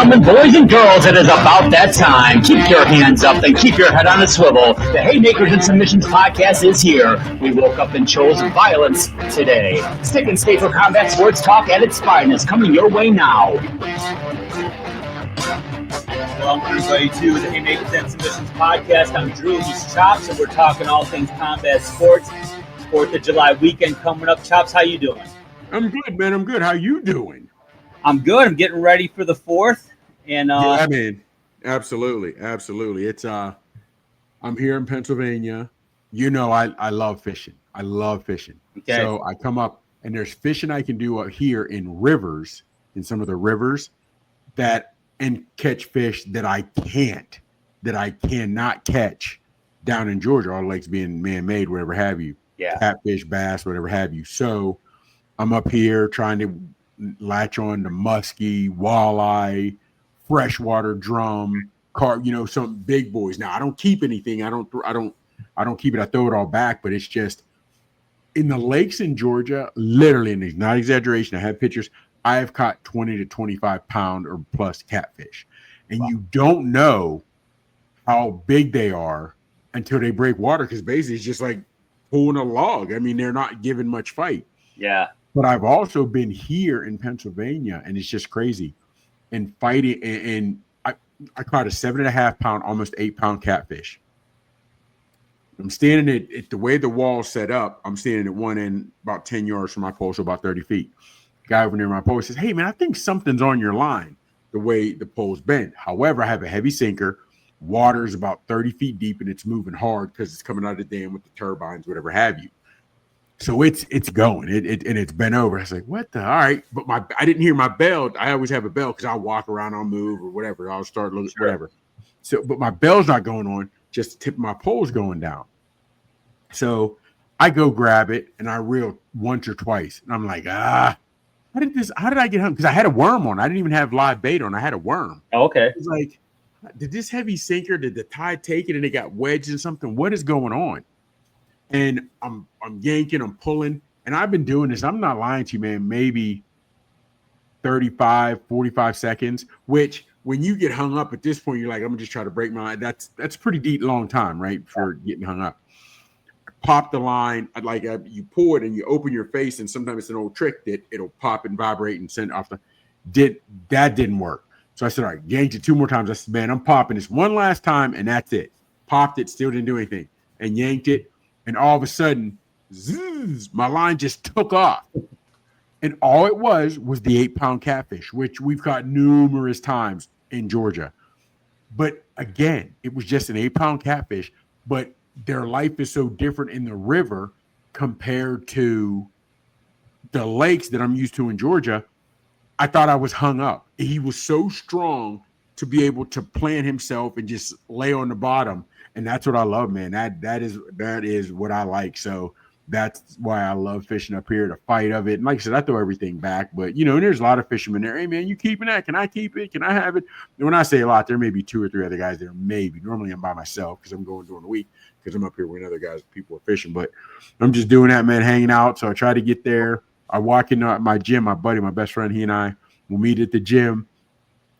gentlemen, boys and girls, it is about that time. Keep your hands up and keep your head on a swivel. The Haymakers and Submissions podcast is here. We woke up and chose violence today. Stick and stay for combat sports talk at its finest, coming your way now. Welcome everybody to the Haymakers and Submissions podcast. I'm Drew, he's Chops, and we're talking all things combat sports. 4th of July weekend coming up. Chops, how you doing? I'm good, man. I'm good. How you doing? I'm good. I'm getting ready for the 4th. And yeah, man. Absolutely. It's I'm here in Pennsylvania. You know, I love fishing. Okay. So I come up and there's fishing I can do up here in rivers, in some of the rivers and catch fish that I cannot catch down in Georgia, all the lakes being man-made, whatever have you. Yeah. Catfish, bass, whatever have you. So I'm up here trying to latch on to muskie, walleye, freshwater drum, carp, some big boys. Now I don't keep anything. I don't keep it. I throw it all back, but it's just in the lakes in Georgia, literally, and it's not exaggeration. I have pictures. I have caught 20 to 25 pound or plus catfish. And You don't know how big they are until they break water, because basically it's just like pulling a log. I mean, they're not giving much fight. Yeah. But I've also been here in Pennsylvania, and it's just crazy. And fighting, and I caught a 7.5 pound, almost 8 pound catfish. I'm standing at the way the wall's set up. I'm standing at one end, about 10 yards from my pole, so about 30 feet. Guy over near my pole says, "Hey man, I think something's on your line, the way the pole's bent. However, I have a heavy sinker. Water is about 30 feet deep, and it's moving hard because it's coming out of the dam with the turbines, whatever have you. So it's going, and it's bent over." I was like, "What the?" All right, but I didn't hear my bell. I always have a bell because I'll walk around, I'll move or whatever. I'll start looking, whatever. So, but my bell's not going on. Just the tip of my pole's going down. So I go grab it, and I reel once or twice, and I'm like, how did I get hung? Because I had a worm on. I didn't even have live bait on. I had a worm. Oh, okay. It's like, did this heavy sinker? Did the tide take it and it got wedged in something? What is going on? And I'm yanking, I'm pulling, and I've been doing this. I'm not lying to you, man. Maybe 35, 45 seconds, which when you get hung up at this point, you're like, I'm gonna just try to break my line. That's pretty deep, long time, right? For getting hung up. I pop the line, you pull it and you open your face, and sometimes it's an old trick that it'll pop and vibrate and send off that didn't work. So I said, all right, yanked it 2 more times. I said, man, I'm popping this one last time, and that's it. Popped it, still didn't do anything, and yanked it. And all of a sudden, zzz, my line just took off. And all it was the 8 pound catfish, which we've caught numerous times in Georgia. But again, it was just an 8 pound catfish, but their life is so different in the river compared to the lakes that I'm used to in Georgia. I thought I was hung up. He was so strong to be able to plant himself and just lay on the bottom. And that's what I love, man. That is what I like. So that's why I love fishing up here, the fight of it. And like I said, I throw everything back. But, there's a lot of fishermen there. Hey, man, you keeping that? Can I keep it? Can I have it? And when I say a lot, there may be 2 or 3 other guys there. Maybe. Normally I'm by myself because I'm going during the week because I'm up here with other guys, people are fishing. But I'm just doing that, man, hanging out. So I try to get there. I walk in my gym. My buddy, my best friend, he and I will meet at the gym.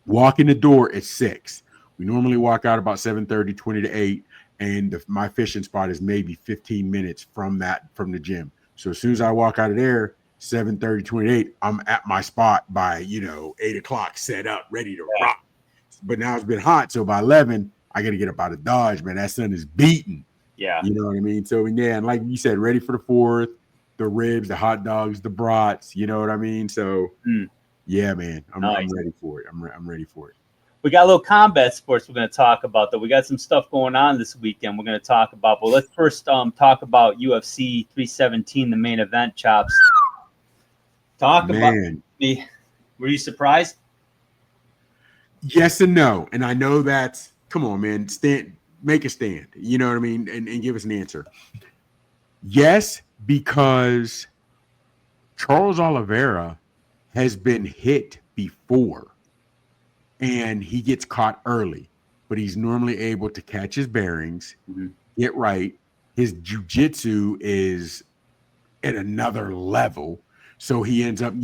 Walk in the door at 6. We normally walk out about 7:30, 20 to 8. And my fishing spot is maybe 15 minutes from the gym. So as soon as I walk out of there, 7:30, 28, I'm at my spot by, 8 o'clock, set up, ready to rock. But now it's been hot. So by 11, I got to get up out of Dodge, man. That sun is beating. Yeah. You know what I mean? So, yeah, and like you said, ready for the 4th, the ribs, the hot dogs, the brats, you know what I mean? So, yeah, man, I'm ready for it. I'm ready for it. We got a little combat sports we're going to talk about, though. We got some stuff going on this weekend we're going to talk about. But let's first talk about UFC 317, the main event, Chops. Talk about me. Were you surprised? Yes and no. And I know that's, come on, man, make a stand. You know what I mean? And give us an answer. Yes, because Charles Olivera has been hit before. And he gets caught early, but he's normally able to catch his bearings, get right. His jiu-jitsu is at another level. So he ends up,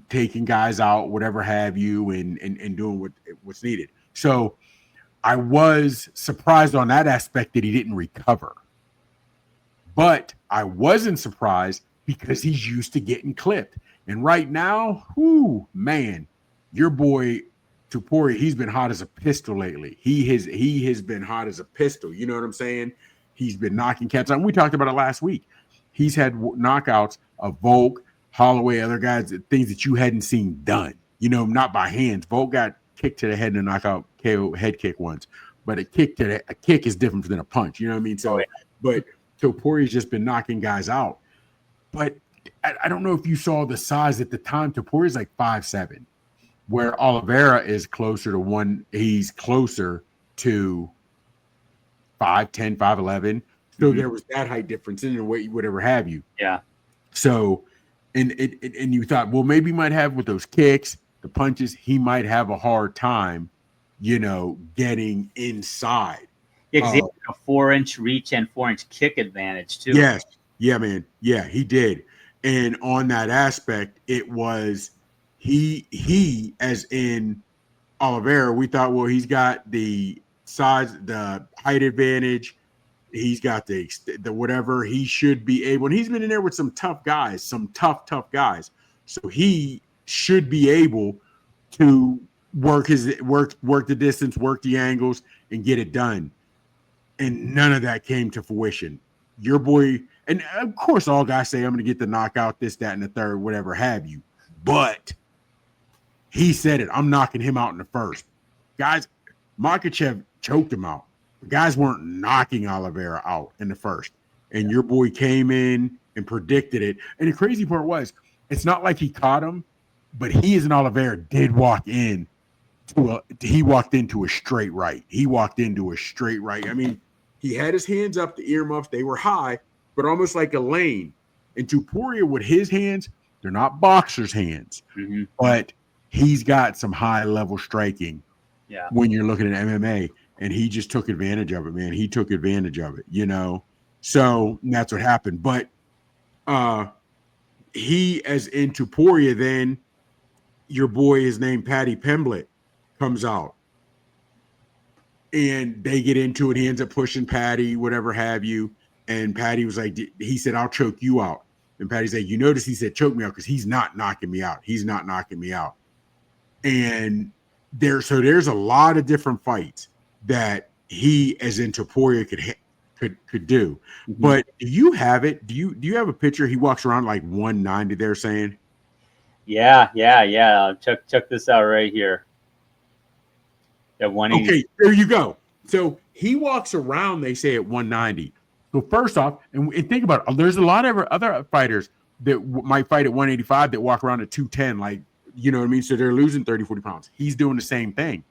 taking guys out, whatever have you, and doing what's needed. So I was surprised on that aspect that he didn't recover. But I wasn't surprised because he's used to getting clipped. And right now, man, your boy Topuria, he's been hot as a pistol lately. He has been hot as a pistol. You know what I'm saying? He's been knocking cats out. We talked about it last week. He's had knockouts of Volk, Holloway, other guys, things that you hadn't seen done. Not by hands. Volk got kicked to the head in a knockout KO head kick once, but a kick is different than a punch. You know what I mean? So, but Topuria's just been knocking guys out. But I don't know if you saw the size at the time. Topuria's like 5'7", where Olivera is closer to one. He's closer to 5'10", 5'11". So there was that height difference in the weight, whatever have you. Yeah. So, and you thought, well, maybe he might have with those kicks, the punches, he might have a hard time, getting inside. Yeah, because he had a 4-inch reach and 4-inch kick advantage too. Yes. Yeah, man. Yeah, he did. And on that aspect, it was he as in Olivera, we thought, well, he's got the size, the height advantage. He's got the whatever. He should be able, and he's been in there with some tough guys, some tough guys. So he should be able to work the distance, work the angles, and get it done. And none of that came to fruition. Your boy, and of course, all guys say, I'm going to get the knockout, this, that, and the third, whatever have you. But he said it. I'm knocking him out in the first. Guys, Makhachev choked him out. The guys weren't knocking Olivera out in the first. And your boy came in and predicted it. And the crazy part was, it's not like he caught him, but he as an Olivera did walk in. He walked into a straight right. I mean, he had his hands up, the earmuffs, they were high, but almost like a lane. And Topuria with his hands, they're not boxers' hands, but he's got some high-level striking when you're looking at MMA, and he just took advantage of it, man. He took advantage of it, So that's what happened. But he, as in Topuria, then your boy is named Paddy Pimblett, comes out. And they get into it. He ends up pushing Paddy, whatever have you. And Paddy was like, he said, I'll choke you out. And Paddy's like, you notice he said, choke me out because he's not knocking me out. And there's a lot of different fights that he, as in Topuria, could do. But do you have it? Do you have a picture? He walks around like 190, they're saying. Yeah. Check this out right here. Okay, there you go. So he walks around, they say, at 190. So first off, and think about it, there's a lot of other fighters that might fight at 185 that walk around at 210, like, you know what I mean? So they're losing 30, 40 pounds. He's doing the same thing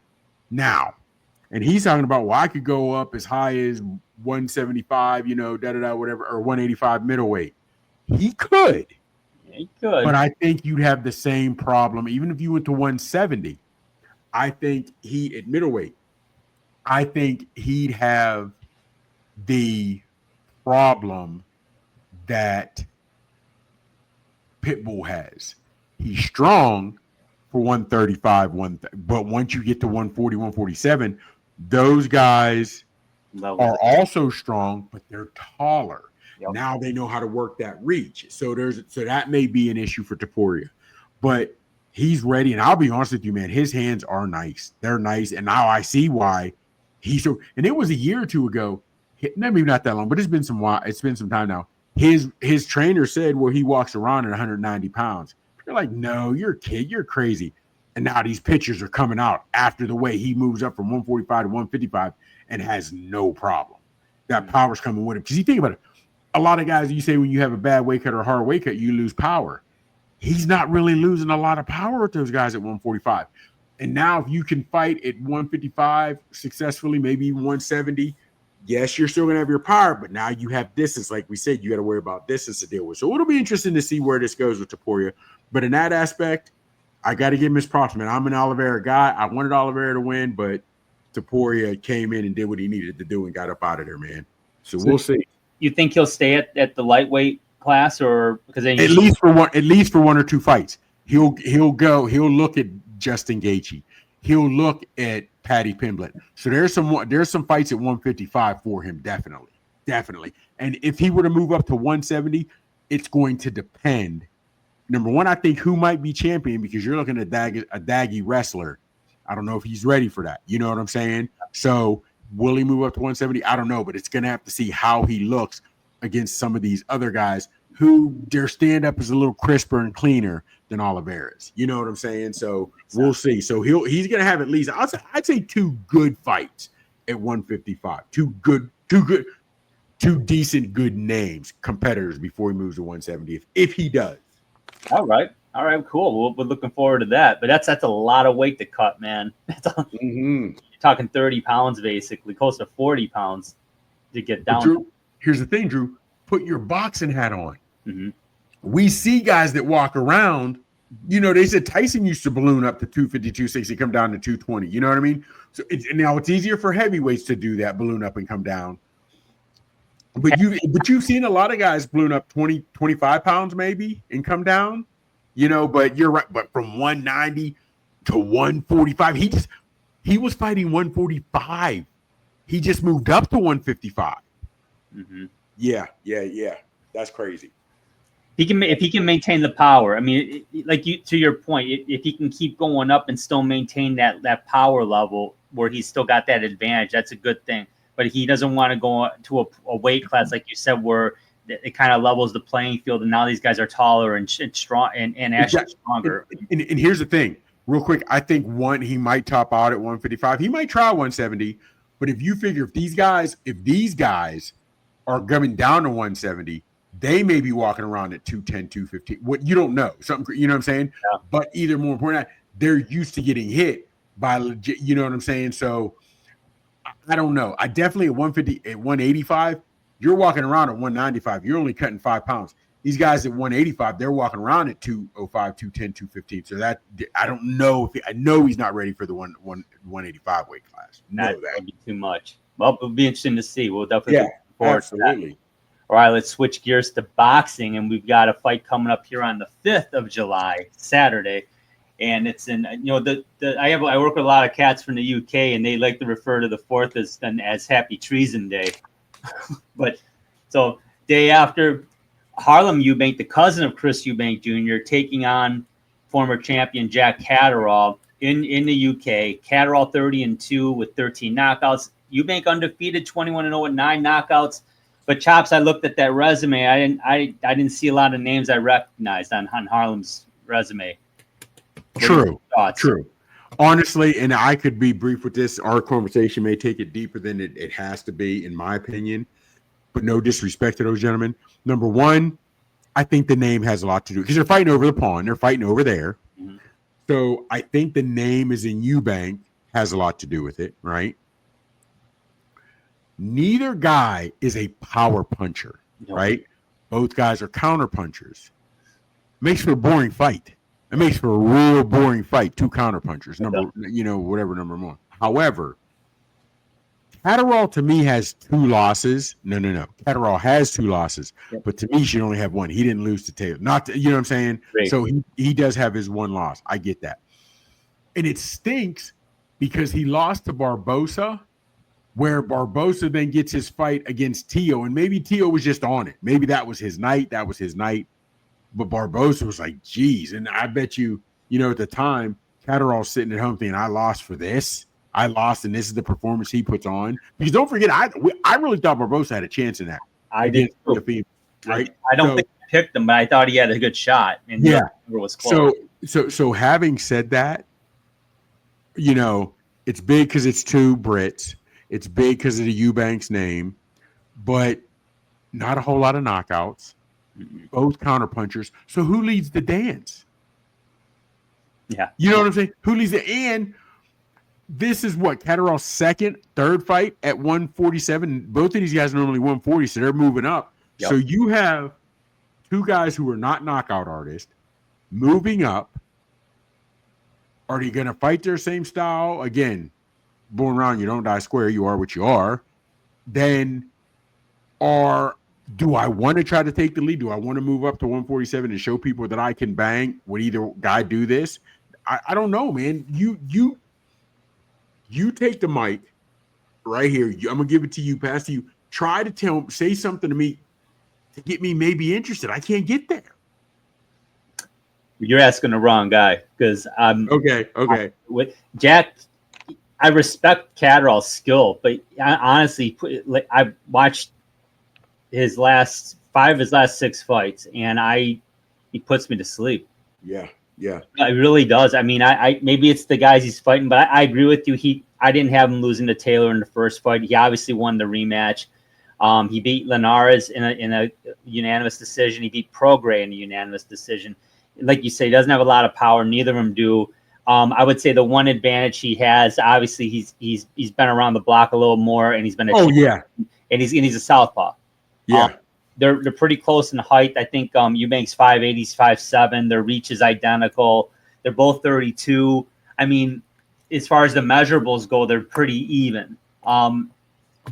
now. And he's talking about, well, I could go up as high as 175, whatever, or 185 middleweight. He could. Yeah, he could. But I think you'd have the same problem, even if you went to 170. I think at middleweight, I think he'd have the problem that Pitbull has. He's strong for 135, but once you get to 140, 147, those guys are also strong, but they're taller. Yep. Now they know how to work that reach. So that may be an issue for Topuria. But he's ready, and I'll be honest with you, man. His hands are nice. They're nice, and now I see why he's so. And it was a year or two ago, maybe not that long, but it's been some time now. His trainer said, well, he walks around at 190 pounds. You're like, no, you're a kid, you're crazy. And now these pictures are coming out after the way he moves up from 145 to 155 and has no problem. That power's coming with him. Because you think about it, a lot of guys, you say when you have a bad weight cut or a hard weight cut, you lose power. He's not really losing a lot of power with those guys at 145. And now if you can fight at 155 successfully, maybe even 170, yes, you're still going to have your power, but now you have distance. Like we said, you got to worry about distance to deal with. So it'll be interesting to see where this goes with Topuria. But in that aspect, I got to give him his props, man. I'm an Olivera guy. I wanted Olivera to win, but Topuria came in and did what he needed to do and got up out of there, man. So we'll see. You think he'll stay at the lightweight class, or because then at least for one or two fights, he'll look at Justin Gaethje, he'll look at Paddy Pimblett. So there's some fights at 155 for him, definitely. And if he were to move up to 170, it's going to depend. Number one, I think who might be champion, because you're looking at a daggy wrestler. I don't know if he's ready for that. You know what I'm saying? So will he move up to 170? I don't know, but it's going to have to see how he looks against some of these other guys who their stand-up is a little crisper and cleaner than Olivera's. You know what I'm saying? So we'll see. So he's going to have at least, I'd say 2 good fights at 155. Two decent good names, competitors before he moves to 170, if he does. All right, cool. We're looking forward to that. But that's a lot of weight to cut, man. You're talking 30 pounds, basically, close to 40 pounds to get down. Drew, here's the thing, Drew. Put your boxing hat on. Mm-hmm. We see guys that walk around. You know, they said Tyson used to balloon up to 250, 260, come down to 220. You know what I mean? So now it's easier for heavyweights to do that, balloon up and come down. But you've seen a lot of guys balloon up 20, 25 pounds maybe and come down, you know, but you're right. But from 190 to 145, he was fighting 145. He just moved up to 155. Mm-hmm. Yeah. That's crazy. If he can maintain the power, I mean, to your point, if he can keep going up and still maintain that power level where he's still got that advantage, that's a good thing. But he doesn't want to go to a weight class, like you said, where it kind of levels the playing field. And now these guys are taller and strong and actually stronger. And here's the thing, real quick. I think he might top out at 155. He might try 170. But if you figure if these guys are coming down to 170, they may be walking around at 210, 215. What you don't know. Something, you know what I'm saying? Yeah. But either more important, they're used to getting hit by legit, you know what I'm saying? So I don't know. I definitely at 150, at 185, you're walking around at 195. You're only cutting 5 pounds. These guys at 185, they're walking around at 205, 210, 215. So that I don't know I know he's not ready for the 185 weight class. That would be too much. Well, it'll be interesting to see. We'll definitely look forward to that. All right, let's switch gears to boxing, and we've got a fight coming up here on the 5th of July, Saturday. And it's in, you know, I work with a lot of cats from the UK, and they like to refer to the 4th as Happy Treason Day. But so day after, Harlem Eubank, the cousin of Chris Eubank Jr., taking on former champion Jack Catterall in the UK. Catterall 30-2 with 13 knockouts. Eubank undefeated, 21-0 with 9 knockouts. But Chops, I looked at that resume. I didn't see a lot of names I recognized on Harlem's resume. True. Honestly, and I could be brief with this. Our conversation may take it deeper than it has to be, in my opinion. But no disrespect to those gentlemen. Number one, I think the name has a lot to do because they're fighting over the pond. They're fighting over there. Mm-hmm. So I think the name is in Eubank has a lot to do with it, right? Neither guy is a power puncher, right? Both guys are counter punchers. Makes for a boring fight. It makes for a real boring fight. 2 counter punchers, number one. However, Catterall to me has 2 losses. No. Catterall has 2 losses, but to me, should only have 1. He didn't lose to Taylor. You know what I'm saying? Great. So he does have his 1 loss. I get that. And it stinks because he lost to Barbosa, where Barbosa then gets his fight against Tio, and maybe Tio was just on it. Maybe that was his night. But Barbosa was like, geez. And I bet you, at the time, Catterall's sitting at home thinking, I lost for this. I lost, and this is the performance he puts on. Because don't forget, I really thought Barbosa had a chance in that. I did. Right? I don't think I picked him, but I thought he had a good shot. And it was close. So having said that, it's big because it's 2 Brits. It's big because of the Eubanks name, but not a whole lot of knockouts. Both counterpunchers. So who leads the dance? Yeah. You know what I'm saying? Who leads the and this is what Catterall's 2nd, 3rd fight at 147. Both of these guys are normally 140, so they're moving up. Yep. So you have 2 guys who are not knockout artists moving up. Are they going to fight their same style? Again, born around, you don't die square, you are what you are. Then are Do I want to try to take the lead? Do I want to move up to 147 and show people that I can bang? Would either guy do this? I don't know, man. You take the mic right here. I'm gonna give it to you, pass to you. Try to say something to me to get me maybe interested. I can't get there. You're asking the wrong guy because I'm okay. With Jack, I respect Catterall's skill, but honestly, I watched his last 6 fights, and he puts me to sleep. Yeah. It really does. I mean, I maybe it's the guys he's fighting, but I agree with you. I didn't have him losing to Taylor in the first fight. He obviously won the rematch. He beat Linares in a unanimous decision. He beat Prograis in a unanimous decision. Like you say, he doesn't have a lot of power. Neither of them do. I would say the one advantage he has, obviously, he's been around the block a little more, and he's been and he's a southpaw. Yeah. They're pretty close in height. I think Eubanks 5'8", he's 5'7". Their reach is identical. They're both 32. I mean, as far as the measurables go, they're pretty even.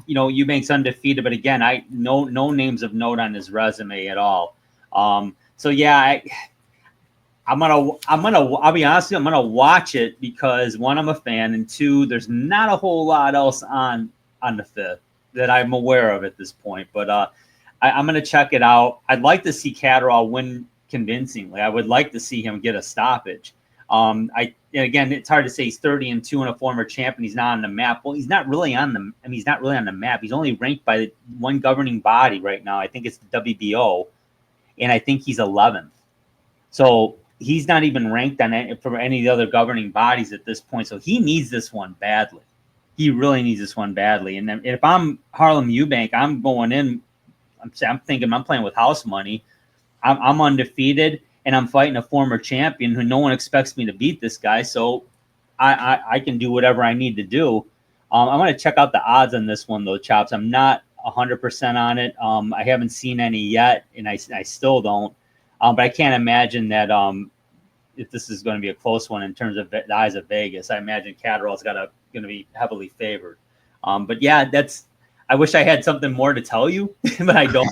Eubanks undefeated, but again, no names of note on his resume at all. So yeah, I'll be honest with you, I'm gonna watch it because one, I'm a fan, and two, there's not a whole lot else on the 5th that I'm aware of at this point. But I'm gonna check it out. I'd like to see Catterall win convincingly. I would like to see him get a stoppage. Again, it's hard to say he's 30-2 and a former champion. He's not on the map. Well, he's not really on the map. He's only ranked by the one governing body right now. I think it's the WBO, and I think he's 11th. So he's not even ranked for any of the other governing bodies at this point. So he needs this one badly. He really needs this one badly. And then if I'm Harlem Eubank, I'm going in. I'm thinking I'm playing with house money. I'm undefeated, and I'm fighting a former champion who no one expects me to beat this guy. So I can do whatever I need to do. I'm going to check out the odds on this one, though, Chops. I'm not 100% on it. I haven't seen any yet, and I still don't. But I can't imagine that if this is going to be a close one in terms of the eyes of Vegas. I imagine Catterall's going to be heavily favored. But yeah, I wish I had something more to tell you, but I don't.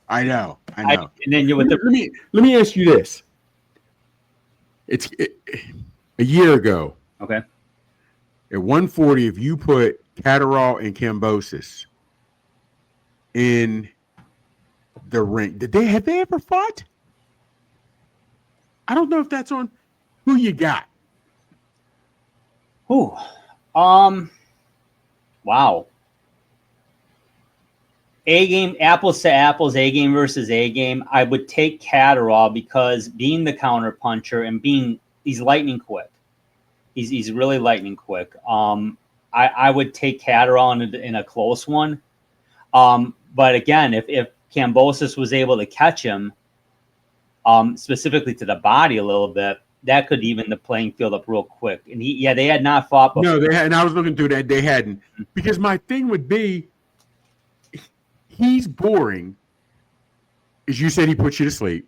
I know. And then let me ask you this. It's a year ago. Okay. At 140, if you put Catterall and Kambosos in the ring, have they ever fought? I don't know if that's on. Who you got? Who? Wow. A game, apples to apples, A game versus A game. I would take Catterall because being the counter puncher and he's lightning quick. He's really lightning quick. I would take Catterall in a close one. But again, if Kambosos was able to catch him, specifically to the body a little bit, that could even the playing field up real quick. And they had not fought before. No, they had. And I was looking through that. They hadn't. Because my thing would be, he's boring. As you said, he puts you to sleep.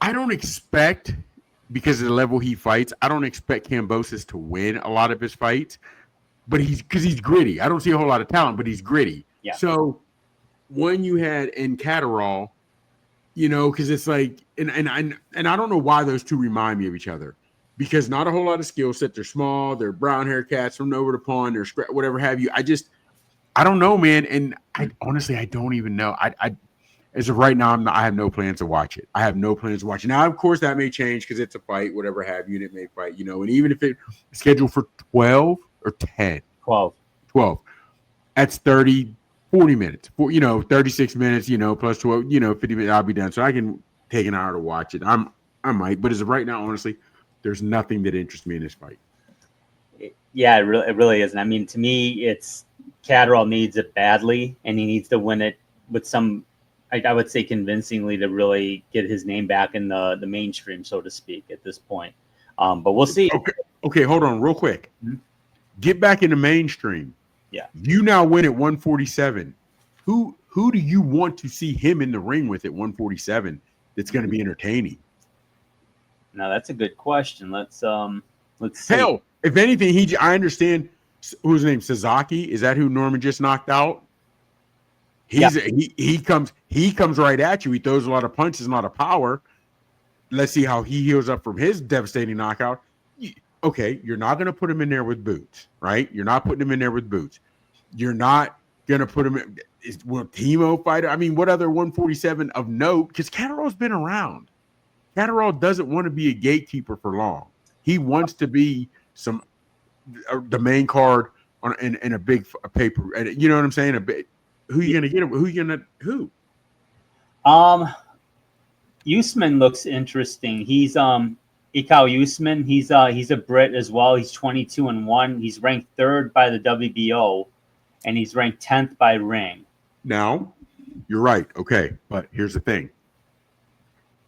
I don't expect, because of the level he fights, I don't expect Kambosos to win a lot of his fights. But he's gritty. I don't see a whole lot of talent, but he's gritty. Yeah. So when you had in Catterall, because it's like, and I don't know why those two remind me of each other, because not a whole lot of skill set. They're small. They're brown hair cats from over the pond. They're whatever have you. I don't know, man. And I honestly don't even know. I as of right now, I have no plans to watch it. I have no plans to watch it. Now, of course, that may change because it's a fight, whatever have you, and it may fight, and even if it's scheduled for 12 or 10. 12. That's 30, 40 minutes. 36 minutes, plus 12, 50 minutes, I'll be done. So I can take an hour to watch it. I might, but as of right now, honestly, there's nothing that interests me in this fight. Yeah, it really isn't. I mean, to me, it's Catterall needs it badly, and he needs to win it with some, I would say, convincingly to really get his name back in the mainstream, so to speak, at this point. But we'll see. Okay, hold on real quick. Mm-hmm. Get back in the mainstream. Yeah. You now win at 147. Who do you want to see him in the ring with at 147 that's going to be entertaining? Now, that's a good question. Let's see. Hell, if anything, I understand who's name, Selicki. Is that who Norman just knocked out? He comes right at you. He throws a lot of punches, a lot of power. Let's see how he heals up from his devastating knockout. Okay, you're not going to put him in there with boots, right? You're not putting him in there with boots. You're not going to put him in. Will Timo fighter? I mean, what other 147 of note? Because Catterall's been around. Catterall doesn't want to be a gatekeeper for long. He wants to be the main card in a big paper. You know what I'm saying? Who you going to get him? Who? Usman looks interesting. He's Ikaw Usman. He's a Brit as well. He's 22-1. He's ranked 3rd by the WBO, and he's ranked 10th by Ring. Now, you're right. Okay, but here's the thing.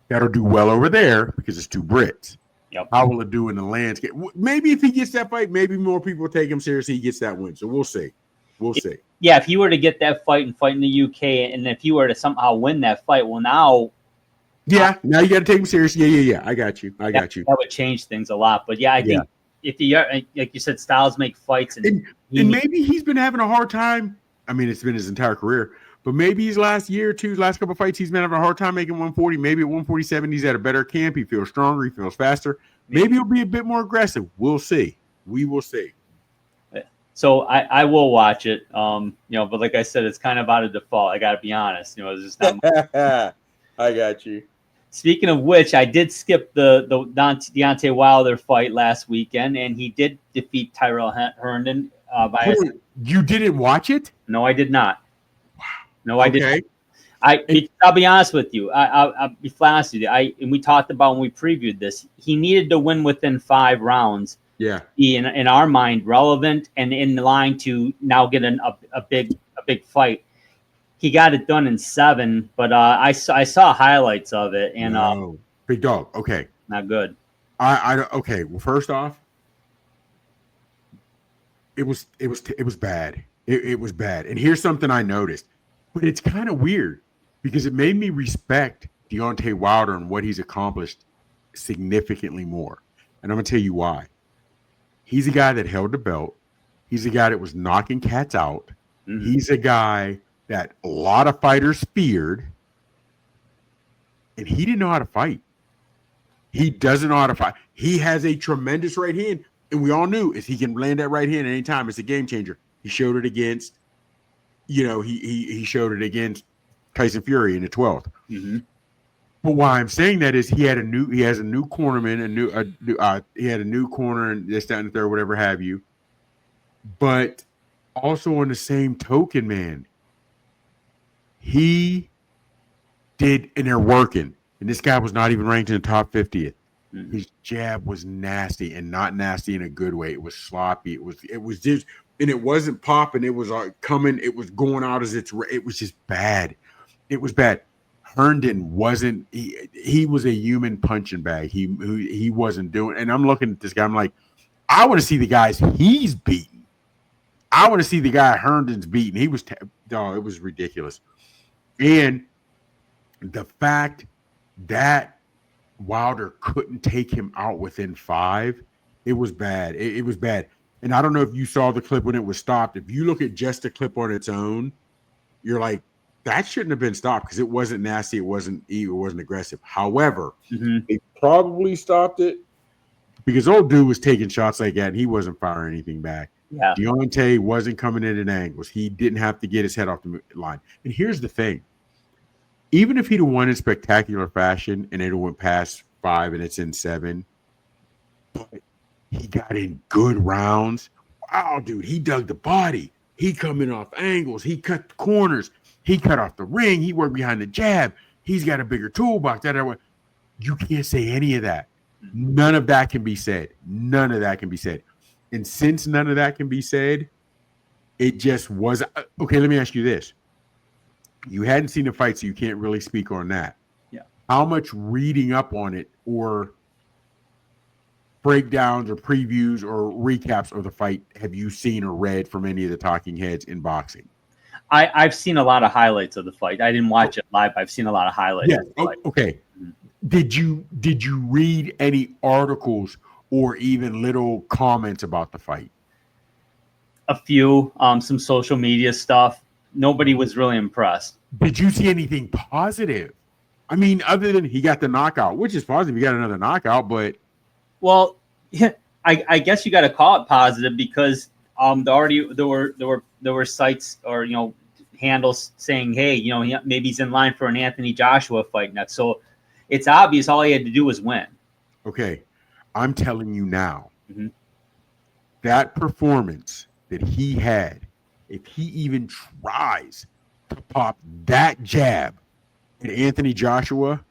That'll do well over there because it's 2 Brits. Yep. How will it do in the landscape? Maybe if he gets that fight, maybe more people will take him seriously. He gets that win. So we'll see. We'll see. Yeah, if he were to get that fight and fight in the UK, and if he were to somehow win that fight, well, now. Yeah, now you got to take him seriously. Yeah. I got you. That would change things a lot. But yeah, I think if you like you said, styles make fights, and maybe he's been having a hard time. I mean, it's been his entire career, but maybe his last year or two, last couple of fights, he's been having a hard time making 140. Maybe at 147, he's at a better camp. He feels stronger. He feels faster. Maybe he'll be a bit more aggressive. We'll see. We will see. So I will watch it. But like I said, it's kind of out of default. I got to be honest. It's just not. I got you. Speaking of which, I did skip the Deontay Wilder fight last weekend, and he did defeat Tyrell Herndon. You didn't watch it? No, I did not. No, I didn't. I'll be honest with you. I'll be flat honest with you. And we talked about when we previewed this. He needed to win within 5 rounds. Yeah. Be in our mind relevant and in line to now get a big fight. He got it done in 7, but I saw highlights of it and big dog. Okay, not good. Okay. Well, first off, it was bad. It was bad. And here's something I noticed, but it's kind of weird because it made me respect Deontay Wilder and what he's accomplished significantly more. And I'm gonna tell you why. He's a guy that held the belt. He's a guy that was knocking cats out. Mm-hmm. He's a guy that a lot of fighters feared, and he didn't know how to fight. He doesn't know how to fight. He has a tremendous right hand, and we all knew if he can land that right hand at any time, it's a game changer. He showed it against, he showed it against Tyson Fury in the 12th. Mm-hmm. But why I'm saying that is he has a new cornerman, he had a new corner and this, that, and the third, whatever have you. But also on the same token, man, he did, and they're working. And this guy was not even ranked in the top 50th. Mm-hmm. His jab was nasty, and not nasty in a good way. It was sloppy. It was just, and it wasn't popping. It was coming. It was going out as it was just bad. It was bad. Herndon wasn't. He was a human punching bag. He wasn't doing. And I'm looking at this guy. I'm like, I want to see the guys he's beaten. I want to see the guy Herndon's beaten. He was. It was ridiculous. And the fact that Wilder couldn't take him out within 5, it was bad. It was bad. And I don't know if you saw the clip when it was stopped. If you look at just the clip on its own, you're like, that shouldn't have been stopped because it wasn't nasty. It wasn't aggressive. However, they probably stopped it because old dude was taking shots like that and he wasn't firing anything back. Yeah. Deontay wasn't coming in at angles. He didn't have to get his head off the line. And here's the thing. Even if he'd have won in spectacular fashion and it went past 5 and it's in 7, but he got in good rounds. Wow, dude, he dug the body. He coming off angles. He cut the corners. He cut off the ring. He worked behind the jab. He's got a bigger toolbox. You can't say any of that. None of that can be said. None of that can be said. And since none of that can be said, it just was okay. Let me ask you this. You hadn't seen the fight, so you can't really speak on that. Yeah. How much reading up on it or breakdowns or previews or recaps of the fight have you seen or read from any of the talking heads in boxing? I've seen a lot of highlights of the fight. I didn't watch it live. I've seen a lot of highlights. Yeah. Okay. Did you read any articles or even little comments about the fight? A few, some social media stuff. nobody was really impressed. Did you see anything positive? I mean, other than he got the knockout, which is positive. He got another knockout, but well, I guess you got to call it positive because there were sites or handles saying, hey, maybe he's in line for an Anthony Joshua fight next. So it's obvious all he had to do was win. Okay, I'm telling you now, mm-hmm. that performance that he had, if he even tries to pop that jab at Anthony Joshua,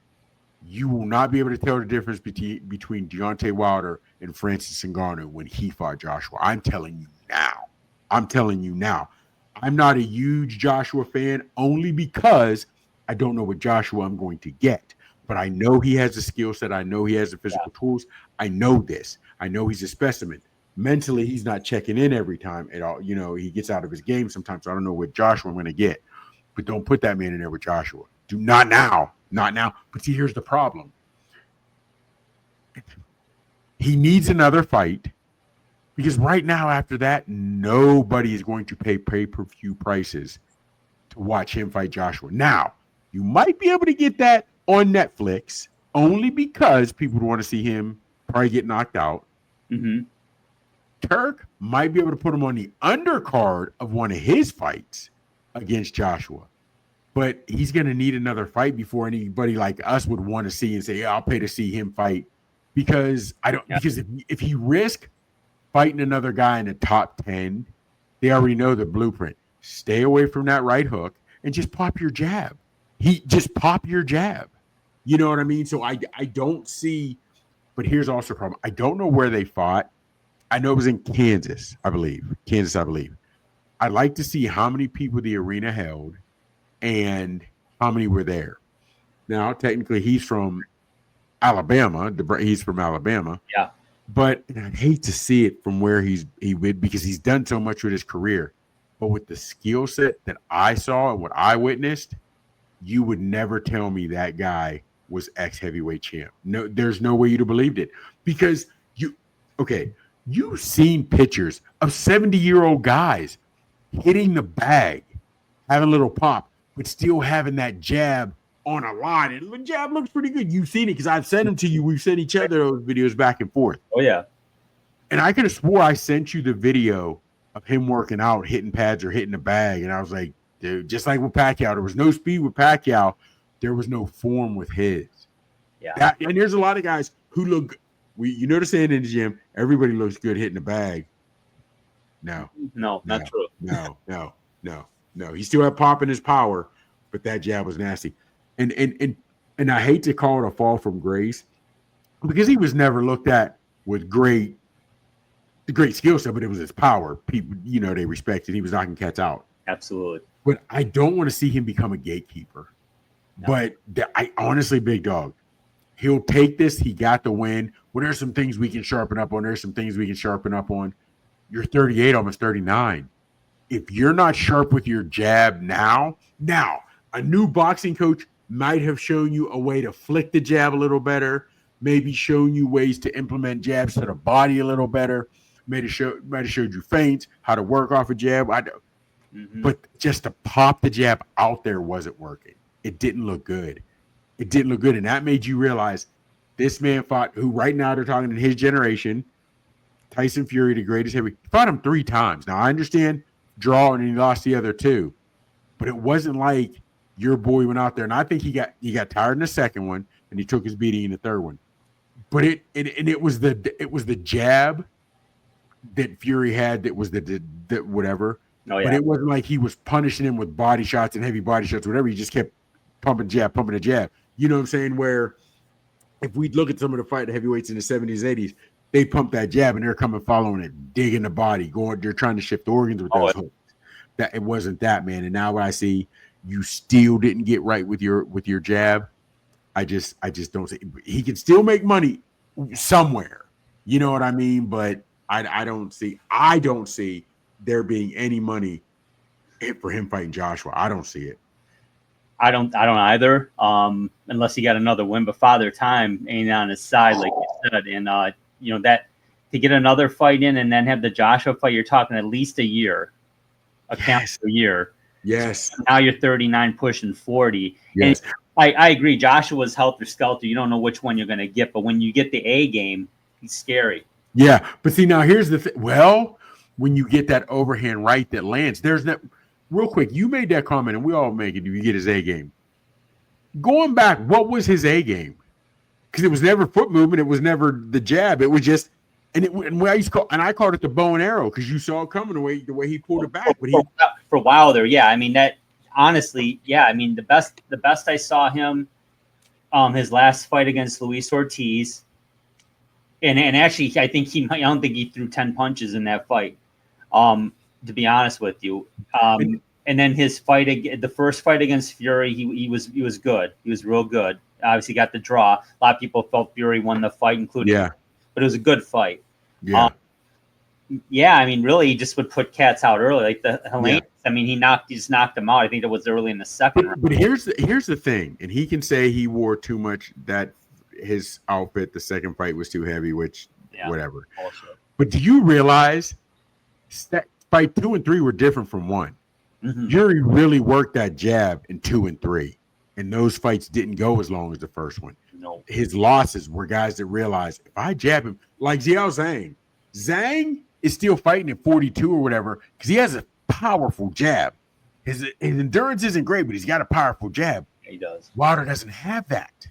you will not be able to tell the difference between Deontay Wilder and Francis Ngannou when he fought Joshua. I'm telling you now. I'm not a huge Joshua fan only because I don't know what Joshua I'm going to get. But I know he has the skill set. I know he has the physical tools. I know this. I know he's a specimen. Mentally, he's not checking in every time at all. He gets out of his game sometimes. I don't know what Joshua I'm going to get. But don't put that man in there with Joshua. Do not now. Not now. But see, here's the problem. He needs another fight because right now, after that, nobody is going to pay pay-per-view prices to watch him fight Joshua. Now, you might be able to get that on Netflix only because people want to see him probably get knocked out. Mm-hmm. Turk might be able to put him on the undercard of one of his fights against Joshua. But he's going to need another fight before anybody like us would want to see and say, yeah, I'll pay to see him fight. Because because if he risk fighting another guy in the top 10, they already know the blueprint. Stay away from that right hook and just pop your jab. Just pop your jab. You know what I mean? So I don't see, but here's also a problem. I don't know where they fought. I know it was in Kansas, I believe. I'd like to see how many people the arena held and how many were there. Now, technically, he's from Alabama. He's from Alabama. Yeah. But I'd hate to see it from where he would because he's done so much with his career. But with the skill set that I saw and what I witnessed, you would never tell me that guy was ex-heavyweight champ. No, there's no way you'd have believed it because you've seen pictures of 70-year-old guys hitting the bag, having a little pop, but still having that jab on a line. And the jab looks pretty good. You've seen it because I've sent them to you. We've sent each other those videos back and forth. Oh, yeah. And I could have swore I sent you the video of him working out, hitting pads or hitting the bag. And I was like, dude, just like with Pacquiao, there was no speed with Pacquiao. There was no form with his. Yeah. And there's a lot of guys who look – you notice saying in the gym, everybody looks good hitting the bag. No, not true. No. He still had pop in his power, but that jab was nasty. And I hate to call it a fall from grace because he was never looked at with great skill set, but it was his power. People, they respected. He was knocking cats out. Absolutely. But I don't want to see him become a gatekeeper. No. But I honestly, big dog, he'll take this. He got the win. Well, there's some things we can sharpen up on. You're 38, almost 39. If you're not sharp with your jab now, a new boxing coach might have shown you a way to flick the jab a little better, maybe shown you ways to implement jabs to the body a little better, might have showed you feints, how to work off a jab. But just to pop the jab out there wasn't working. It didn't look good. And that made you realize this man fought who right now they're talking in his generation, Tyson Fury, the greatest heavyweight. He fought him 3 times. Now, I understand draw and he lost the other 2, but it wasn't like your boy went out there. And I think he got tired in the second one and he took his beating in the third one. But it was the jab that Fury had that was the whatever. Oh, yeah. But it wasn't like he was punishing him with body shots and heavy body shots, whatever. He just kept pumping the jab. You know what I'm saying? Where if we look at some of the fight heavyweights in the 70s, 80s, they pump that jab and they're coming following it, digging the body, they're trying to shift organs with those hooks. That it wasn't that, man. And now what I see, you still didn't get right with your jab. I just don't see. He can still make money somewhere. You know what I mean? But I don't see there being any money for him fighting Joshua. I don't see it. I don't either. Unless he got another win, but Father Time ain't on his side, like you said. And that to get another fight in and then have the Joshua fight, you're talking at least a year, calendar year. Yes. So now you're 39 pushing 40. Yes. And I agree. Joshua's helter-skelter. You don't know which one you're going to get. But when you get the A game, he's scary. Yeah. But see, now here's the thing. Well, when you get that overhand right that lands, there's that – real quick, you made that comment, and we all make it if you get his A game. Going back, what was his A game? Because it was never foot movement. It was never the jab. It was just – and I called it the bow and arrow because you saw it coming the way he pulled it back. But for Wilder, yeah. I mean that honestly, yeah. I mean the best I saw him, his last fight against Luis Ortiz, and actually I don't think he threw 10 punches in that fight. To be honest with you, and then his fight, the first fight against Fury, he was good. He was real good. Obviously got the draw. A lot of people felt Fury won the fight, including. Yeah. But it was a good fight. Yeah. I mean, really, he just would put cats out early. Like the Helene, I mean, he just knocked them out. I think it was early in the second round. But here's the thing, and he can say he wore too much, that his outfit, the second fight was too heavy, which whatever. Also. But do you realize that fight 2 and 3 were different from 1? Mm-hmm. Fury really worked that jab in 2 and 3, and those fights didn't go as long as the first one. No. His losses were guys that realized if I jab him, like Xiao Zhang. Zhang is still fighting at 42 or whatever because he has a powerful jab. His endurance isn't great, but he's got a powerful jab. He does. Wilder doesn't have that.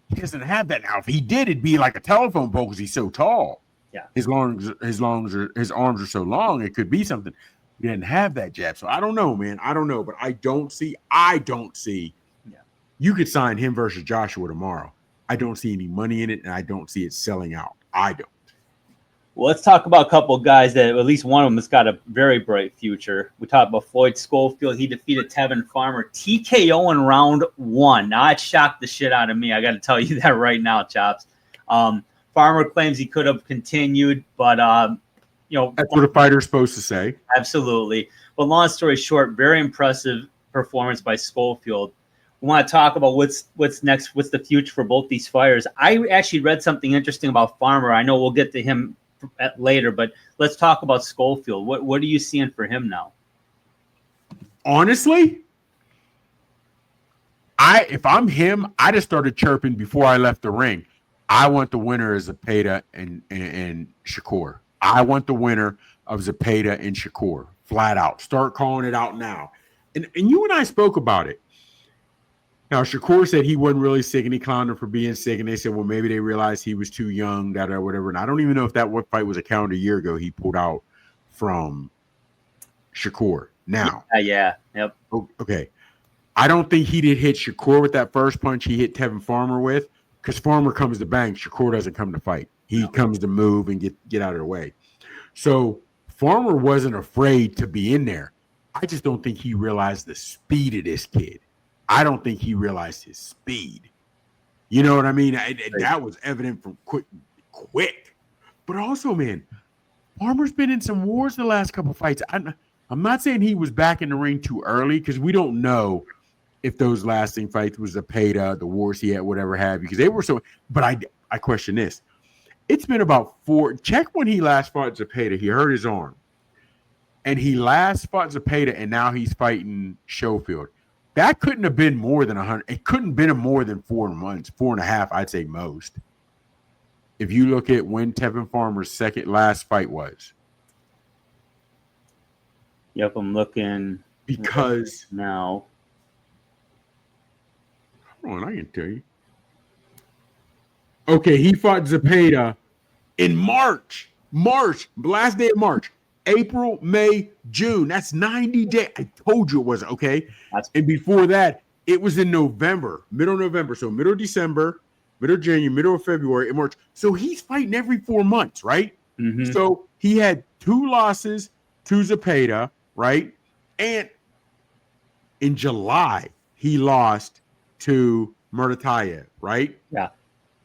He doesn't have that now. If he did, it'd be like a telephone pole because he's so tall. Yeah. His arms are so long. It could be something. He didn't have that jab. So I don't know, man. I don't know, but I don't see. Yeah. You could sign him versus Joshua tomorrow. I don't see any money in it, and I don't see it selling out. I don't. Well, let's talk about a couple of guys that at least one of them has got a very bright future. We talked about Floyd Schofield. He defeated Tevin Farmer TKO in round 1. Now, it shocked the shit out of me. I got to tell you that right now, Chops. Farmer claims he could have continued, but, that's what a fighter's supposed to say. Absolutely. But long story short, very impressive performance by Schofield. We want to talk about what's next, what's the future for both these fighters. I actually read something interesting about Farmer. I know we'll get to him later, but let's talk about Schofield. What are you seeing for him now? Honestly, if I'm him, I just started chirping before I left the ring. I want the winner of Zepeda and Shakur. I want the winner of Zepeda and Shakur. Flat out. Start calling it out now. And you and I spoke about it. Now, Shakur said he wasn't really sick, and he clowned him for being sick. And they said, well, maybe they realized he was too young, or whatever. And I don't even know if that fight was a calendar year ago he pulled out from Shakur. Now. Yeah. Yep. Okay. I don't think he did hit Shakur with that first punch he hit Tevin Farmer with, because Farmer comes to bang. Shakur doesn't come to fight. He comes to move and get out of the way. So Farmer wasn't afraid to be in there. I just don't think he realized the speed of this kid. I don't think he realized his speed. You know what I mean? That was evident from quick. But also, man, Farmer's been in some wars the last couple fights. I'm not saying he was back in the ring too early, because we don't know if those lasting fights was Zepeda, the wars he had, whatever have you, because they were so. But I question this. It's been about 4. Check when he last fought Zepeda. He hurt his arm. And he last fought Zepeda, and now he's fighting Schofield. That couldn't have been more than 100. It couldn't have been more than 4 months, 4.5, I'd say most. If you look at when Tevin Farmer's last fight was. Yep, I'm looking. Because now. Hold on, I can tell you. Okay, he fought Zepeda in March, last day of March. April, May, June. That's 90 days. I told you it wasn't, okay? And before that, it was in November, middle of November. So middle of December, middle of January, middle of February, and March. So he's fighting every 4 months, right? Mm-hmm. So he had 2 losses to Zepeda, right? And in July, he lost to Murtatayev, right? Yeah.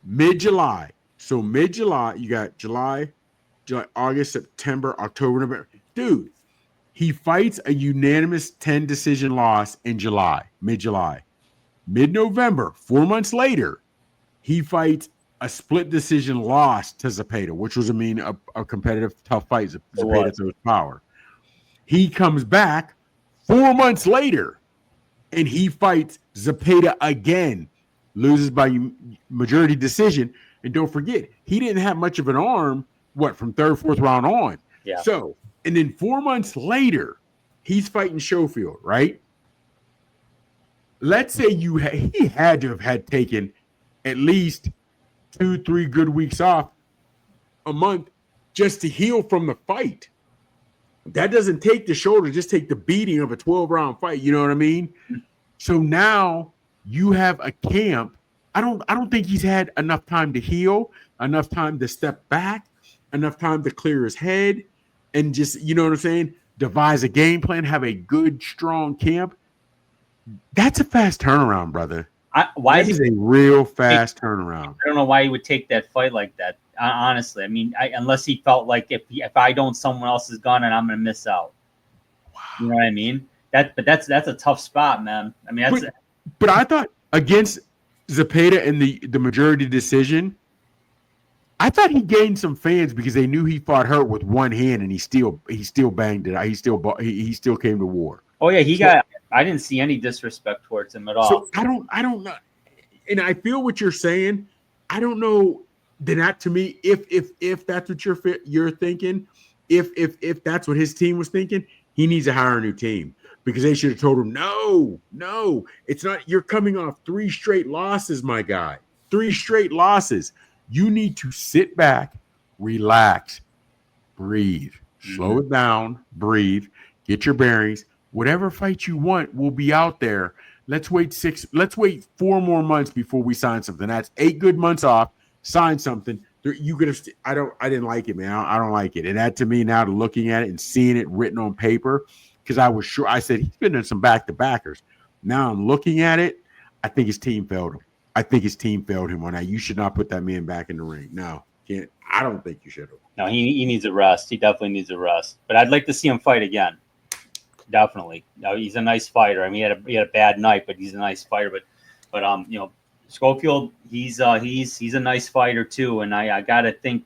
Mid-July. So mid-July, you got July, August, September, October, November. Dude, he fights a unanimous 10 decision loss in July, mid-July. Mid-November, 4 months later, he fights a split decision loss to Zepeda, which was, a competitive, tough fight. Zepeda throws power. He comes back 4 months later, and he fights Zepeda again, loses by majority decision. And don't forget, he didn't have much of an arm, from third, fourth round on. Yeah. So, and then 4 months later, he's fighting Schofield, right? Let's say he had to have had taken at least 2-3 good weeks off a month just to heal from the fight. That doesn't take the shoulder, just take the beating of a 12-round fight. You know what I mean? So now you have a camp. I don't think he's had enough time to heal, enough time to step back, enough time to clear his head, and just, you know what I'm saying, devise a game plan, have a good, strong camp. That's a fast turnaround, brother. That is a real fast turnaround. I don't know why he would take that fight like that. Honestly, I mean, unless he felt like if I don't, someone else is gone and I'm going to miss out. Wow. You know what I mean? That's a tough spot, man. I mean, but I thought against Zepeda in the majority decision, I thought he gained some fans because they knew he fought hurt with one hand, and he still banged it out. He still came to war. Oh yeah, I didn't see any disrespect towards him at all. So I don't know, and I feel what you're saying. I don't know. That to me, if that's what you're thinking, if that's what his team was thinking, he needs to hire a new team, because they should have told him, no, it's not. You're coming off 3 straight losses, my guy. 3 straight losses. You need to sit back, relax, breathe, slow it down, breathe, get your bearings. Whatever fight you want will be out there. Let's wait 4 more months before we sign something. That's 8 good months off. Sign something. You could have. I didn't like it, man. I don't like it. And that, to me, now looking at it and seeing it written on paper, because I was sure. I said he's been in some back-to-backers. Now I'm looking at it. I think his team failed him. I think his team failed him on that. You should not put that man back in the ring. No, can't. I don't think you should have. No, he needs a rest. He definitely needs a rest. But I'd like to see him fight again. Definitely. No, he's a nice fighter. I mean, he had a bad night, but he's a nice fighter. But you know, Schofield, he's a nice fighter too. And I gotta think,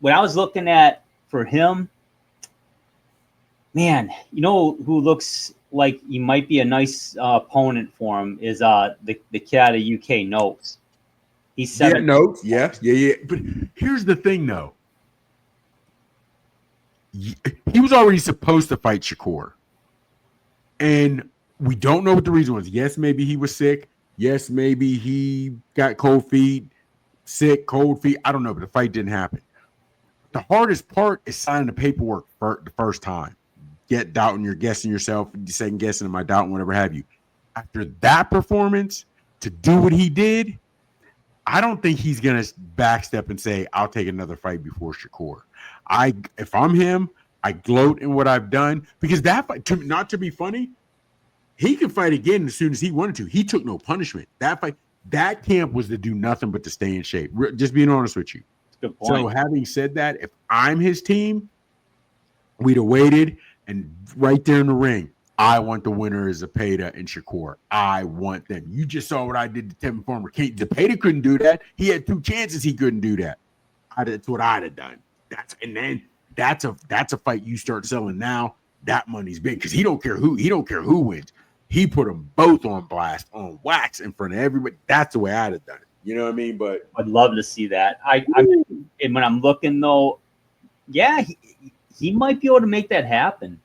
what I was looking at for him, man, you know who looks like he might be a nice opponent for him is the kid out of UK, Notes. He's 7. Yeah, Notes, yeah. But here's the thing, though. He was already supposed to fight Shakur, and we don't know what the reason was. Yes, maybe he was sick. Yes, maybe he got cold feet, sick, cold feet. I don't know, but the fight didn't happen. The hardest part is signing the paperwork for the first time. Get doubting, you're guessing yourself, second guessing, am I doubting, whatever have you. After that performance, to do what he did, I don't think he's gonna backstep and say, "I'll take another fight before Shakur." If I'm him, I gloat in what I've done, because that fight, not to be funny, he could fight again as soon as he wanted to. He took no punishment. That fight, that camp was to do nothing but to stay in shape. Just being honest with you. Good point. So having said that, if I'm his team, we'd have waited, and right there in the ring, I want the winner is Zepeda and Shakur. I want them. You just saw what I did to Devin Farmer. Zepeda couldn't do that. He had 2 chances. He couldn't do that. That's what I'd have done. That's a fight you start selling now. That money's big, because he don't care who wins. He put them both on blast, on wax, in front of everybody. That's the way I'd have done it. You know what I mean? But I'd love to see that. And when I'm looking though, yeah, he might be able to make that happen.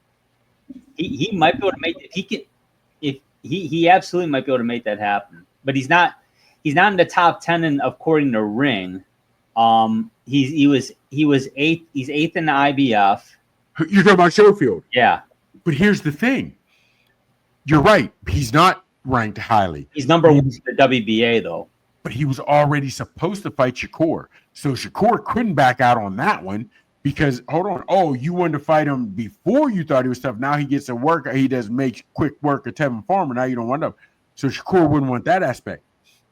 He might be able to make it. He absolutely might be able to make that happen. But he's not in the top 10 according to Ring. He was 8th. He's 8th in the IBF. You're talking about Schofield. Yeah. But here's the thing. You're right. He's not ranked highly. He's number 1 in the WBA, though. But he was already supposed to fight Shakur. So Shakur couldn't back out on that one, because, hold on. Oh, you wanted to fight him before you thought he was tough. Now he gets a work. He does make quick work of Devin Farmer. Now you don't want to. So Shakur wouldn't want that aspect.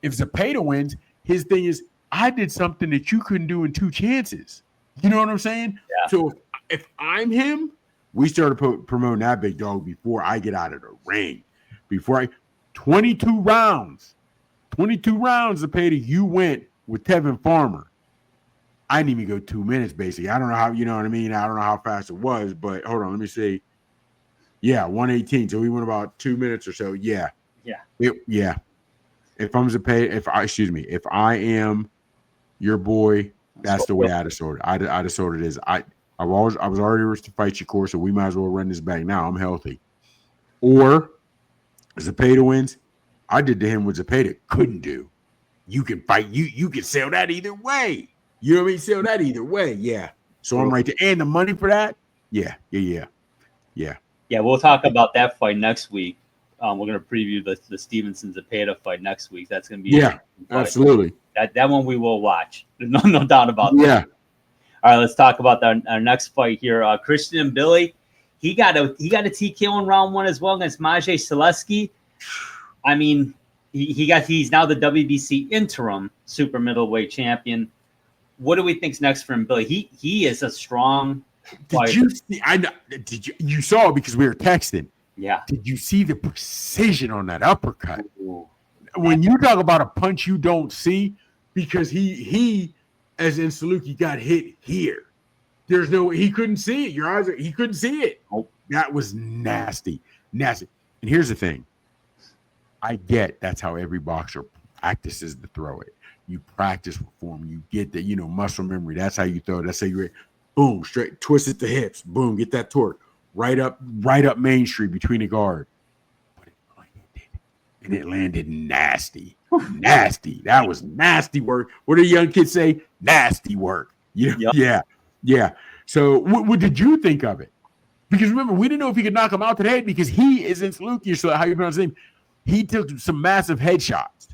If Zepeda wins, his thing is, I did something that you couldn't do in 2 chances. You know what I'm saying? Yeah. So if I'm him, we started promoting that big dog before I get out of the ring. 22 rounds, Zepeda, you went with Devin Farmer. I didn't even go 2 minutes, basically. I don't know how, you know what I mean? I don't know how fast it was, but hold on, let me see. Yeah, 118. So we went about 2 minutes or so. Yeah. Yeah. If I am your boy, that's the way I'd have sorted. I'd have sorted is I was already ready to fight Shakur, so we might as well run this back now. I'm healthy. Or Zepeda wins. I did to him what Zepeda couldn't do. You can fight. You can sell that either way. You know what I mean? Sell that either way. Yeah. So I'm right there. And the money for that? Yeah. Yeah, we'll talk about that fight next week. We're going to preview the Stevenson Zepeda fight next week. That's going to be absolutely. That one we will watch. No doubt about that. Yeah. All right, let's talk about our next fight here. Christian Mbilli, he got a TKO in round 1 as well against Maciej Selicki. I mean, he's now the WBC interim super middleweight champion. What do we think's next for Mbilli? He is a strong fighter. Did you see? You saw it because we were texting. Yeah. Did you see the precision on that uppercut? Ooh. When you talk about a punch you don't see, because he as in Selicki got hit here. There's no, he couldn't see it. He couldn't see it. Oh, that was nasty. And here's the thing. I get that's how every boxer practices to throw it. You practice form. You get the, muscle memory. That's how you throw it. That's how you boom, straight, twist it to hips. Boom, get that torque. Right up Main Street between the guard. But it landed nasty. Nasty. That was nasty work. What do young kids say? Nasty work. Yeah. So what did you think of it? Because remember, we didn't know if he could knock him out to the head because he is in Selicki, so how you pronounce his name. He took some massive headshots.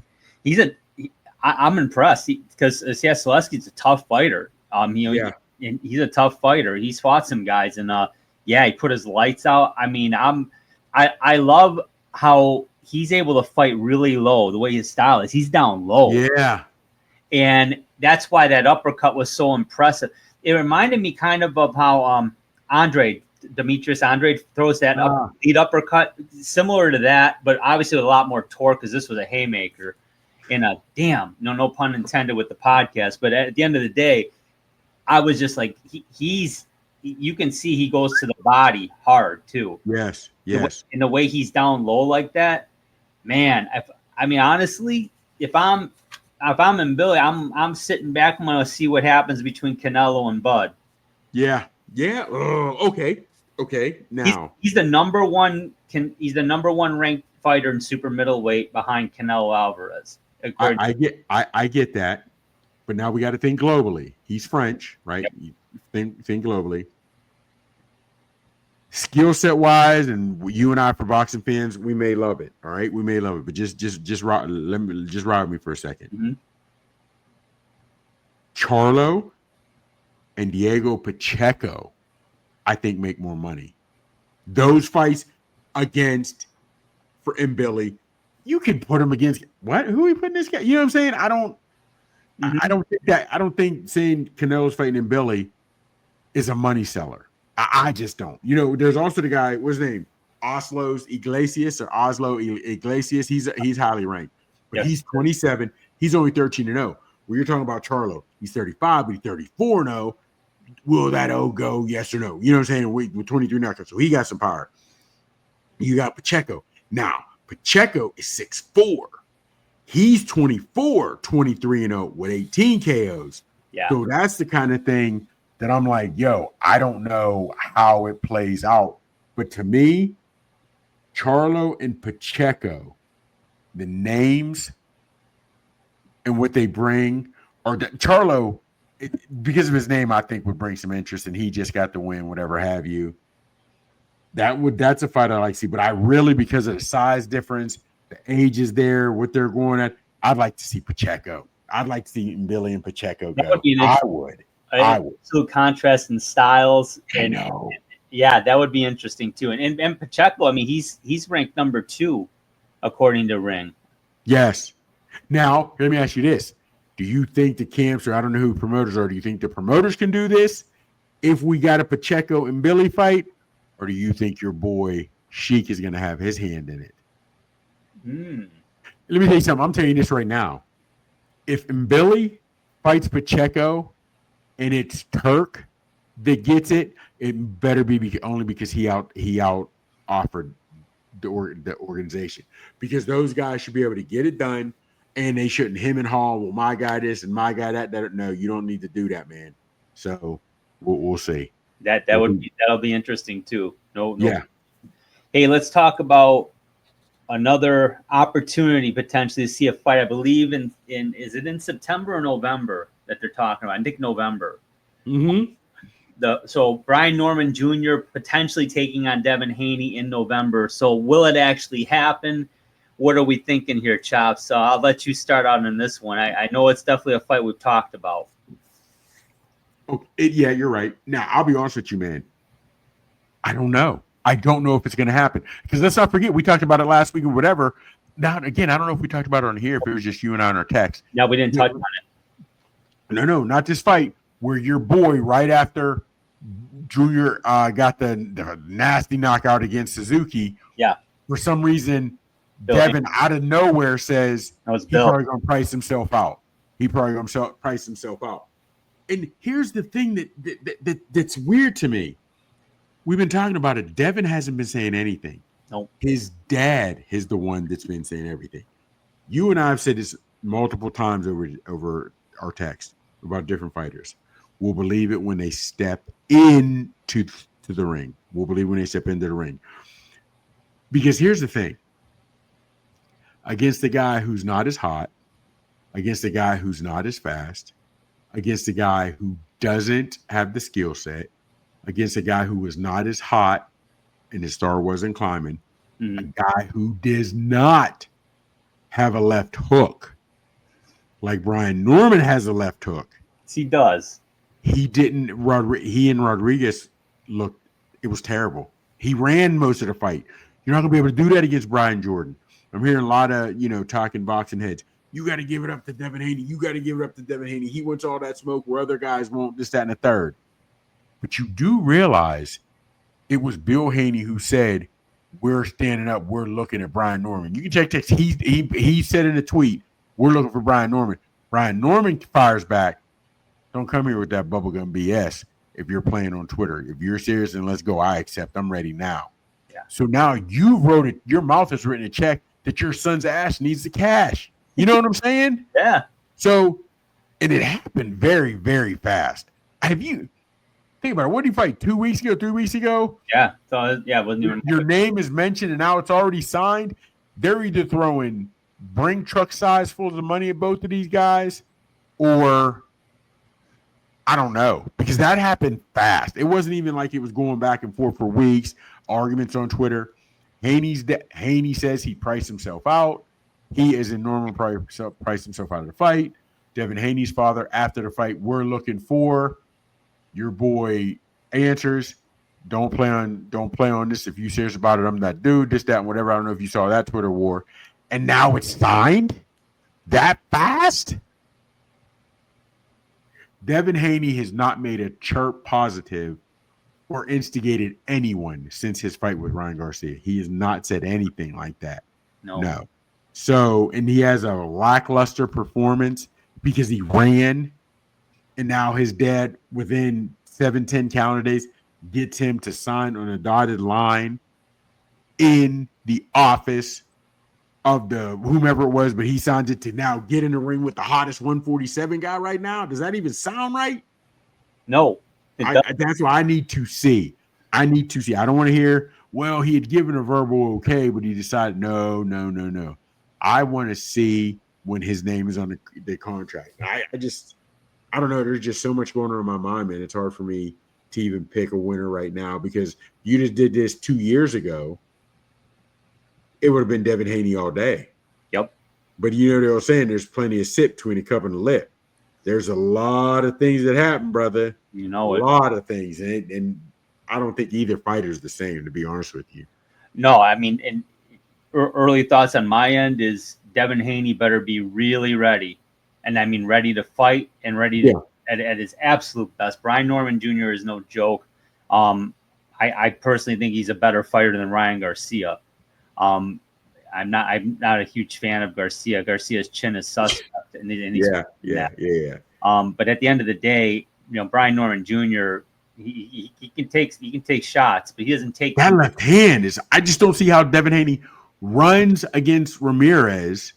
I'm impressed because Selicki's a tough fighter. He's a tough fighter. He's fought some guys, and he put his lights out. I mean, I love how he's able to fight really low. The way his style is, he's down low. Yeah, and that's why that uppercut was so impressive. It reminded me kind of how Demetrius Andrade throws that lead uppercut, similar to that, but obviously with a lot more torque because this was a haymaker. And no pun intended with the podcast, but at the end of the day, I was just like, you can see he goes to the body hard too. Yes. In the way he's down low like that, man. Honestly, if I'm in Mbilli, I'm sitting back. I'm gonna see what happens between Canelo and Bud. Yeah. Okay. Now he's the number one. He's the number one ranked fighter in super middleweight behind Canelo Alvarez. I get that, but now we got to think globally. He's French, right? Yep. Think globally. Skill set wise, and you and I, for boxing fans, we may love it. All right, we may love it, but just ride with me for a second. Mm-hmm. Charlo and Diego Pacheco, I think, make more money. Those fights for Mbilli, you can put him against what? Who are we putting this guy? You know what I'm saying? I don't think saying Canelo's fighting Mbilli is a money seller. I just don't. There's also the guy, what's his name? Oslo Iglesias. He's highly ranked. But he's 27. He's only 13-0. Well, you're talking about Charlo. He's 35, but he's 34-0. Will that go yes or no? You know what I'm saying? With 23 knockouts. So he got some power. You got Pacheco. Now, Pacheco is 6'4". He's 24, 23-0 with 18 KOs. Yeah. So that's the kind of thing that I'm like, I don't know how it plays out. But to me, Charlo and Pacheco, the names and what they bring, Charlo, because of his name, I think would bring some interest, and he just got the win, whatever have you. That's a fight I like to see, but I really, because of the size difference, the age is there, what they're going at, I'd like to see Pacheco. I'd like to see Mbilli and Pacheco go. I would. So contrast in styles. I know. That would be interesting too. And Pacheco, he's ranked number 2 according to Ring. Yes. Now, let me ask you this. Do you think the camps, or I don't know who the promoters are, do you think the promoters can do this if we got a Pacheco and Mbilli fight? Or do you think your boy Sheik is going to have his hand in it? Let me tell you something. I'm telling you this right now. If Mbilli fights Pacheco and it's Turk that gets it, it better be only because he out offered the organization, because those guys should be able to get it done, and they shouldn't him and haw. Well, my guy this and my guy that. No, you don't need to do that, man. So we'll see. That'll be interesting too. No. Yeah. Hey, let's talk about another opportunity potentially to see a fight. I believe in is it in September or November that they're talking about? I think November. Mm-hmm. So Brian Norman Jr. potentially taking on Devin Haney in November. So will it actually happen? What are we thinking here, Chop? So I'll let you start out on this one. I know it's definitely a fight we've talked about. Yeah, you're right. Now, I'll be honest with you, man. I don't know. I don't know if it's going to happen, because let's not forget, we talked about it last week or whatever. Now, again, I don't know if we talked about it on here, if it was just you and I on our text. No, we didn't touch on it. No, not this fight where your boy, right after Junior got the nasty knockout against Suzuki. Yeah. For some reason, Devin out of nowhere says he's probably going to price himself out. Price himself out. And here's the thing that's weird to me. We've been talking about it. Devin hasn't been saying anything. Nope. His dad is the one that's been saying everything. You and I have said this multiple times over our text about different fighters. We'll believe it when they step into the ring. We'll believe when they step into the ring. Because here's the thing. Against the guy who's not as hot, against the guy who's not as fast, against the guy who doesn't have the skill set, against a guy who was not as hot and his star wasn't climbing, a guy who does not have a left hook like Brian Norman has a left hook. He does. He didn't. He and Rodriguez looked. It was terrible. He ran most of the fight. You're not gonna be able to do that against Brian Jordan. I'm hearing a lot of talking boxing heads. You got to give it up to Devin Haney. You got to give it up to Devin Haney. He wants all that smoke where other guys won't. This, that, and the third. But you do realize it was Bill Haney who said, "We're standing up. We're looking at Brian Norman." You can check text. He said in a tweet, "We're looking for Brian Norman." Brian Norman fires back, "Don't come here with that bubblegum BS if you're playing on Twitter. If you're serious, then let's go. I accept. I'm ready now." Yeah. So now you wrote it. Your mouth has written a check that your son's ass needs the cash. You know what I'm saying? Yeah. So, and it happened very, very fast. Have you think about it? What did you fight 2 weeks ago, 3 weeks ago? Yeah. So yeah, it wasn't even your name is mentioned and now it's already signed. They're either throwing bring truck size full of money at both of these guys, or I don't know, because that happened fast. It wasn't even like it was going back and forth for weeks. Arguments on Twitter. Haney says he priced himself out. He is in normal priced himself out of the fight. Devin Haney's father, after the fight, we're looking for your boy answers. Don't play on this. If you're serious about it, I'm that dude. This, that, and whatever. I don't know if you saw that Twitter war. And now it's signed that fast. Devin Haney has not made a chirp positive or instigated anyone since his fight with Ryan Garcia. He has not said anything like that. No. So, and he has a lackluster performance because he ran, and now his dad, within 7-10 calendar days, gets him to sign on a dotted line in the office of the whomever it was, but he signs it to now get in the ring with the hottest 147 guy right now. Does that even sound right? No. That's what I need to see. I don't want to hear, well, he had given a verbal okay, but he decided no. I want to see when his name is on the contract. I don't know. There's just so much going on in my mind, man. It's hard for me to even pick a winner right now, because you just did this 2 years ago. It would have been Devin Haney all day. Yep. But they were saying there's plenty of sip between the cup and the lip. There's a lot of things that happen, brother. A lot of things. And I don't think either fighter's the same, to be honest with you. No, I mean, and early thoughts on my end is Devin Haney better be really ready. And I mean, ready to fight and ready to at his absolute best. Brian Norman Jr. is no joke. I personally think he's a better fighter than Ryan Garcia. I'm not a huge fan of Garcia. Garcia's chin is suspect. And he's yeah. But at the end of the day, Brian Norman Jr., He can take shots, but he doesn't take that left hand is. I just don't see how Devin Haney runs against Rodriguez,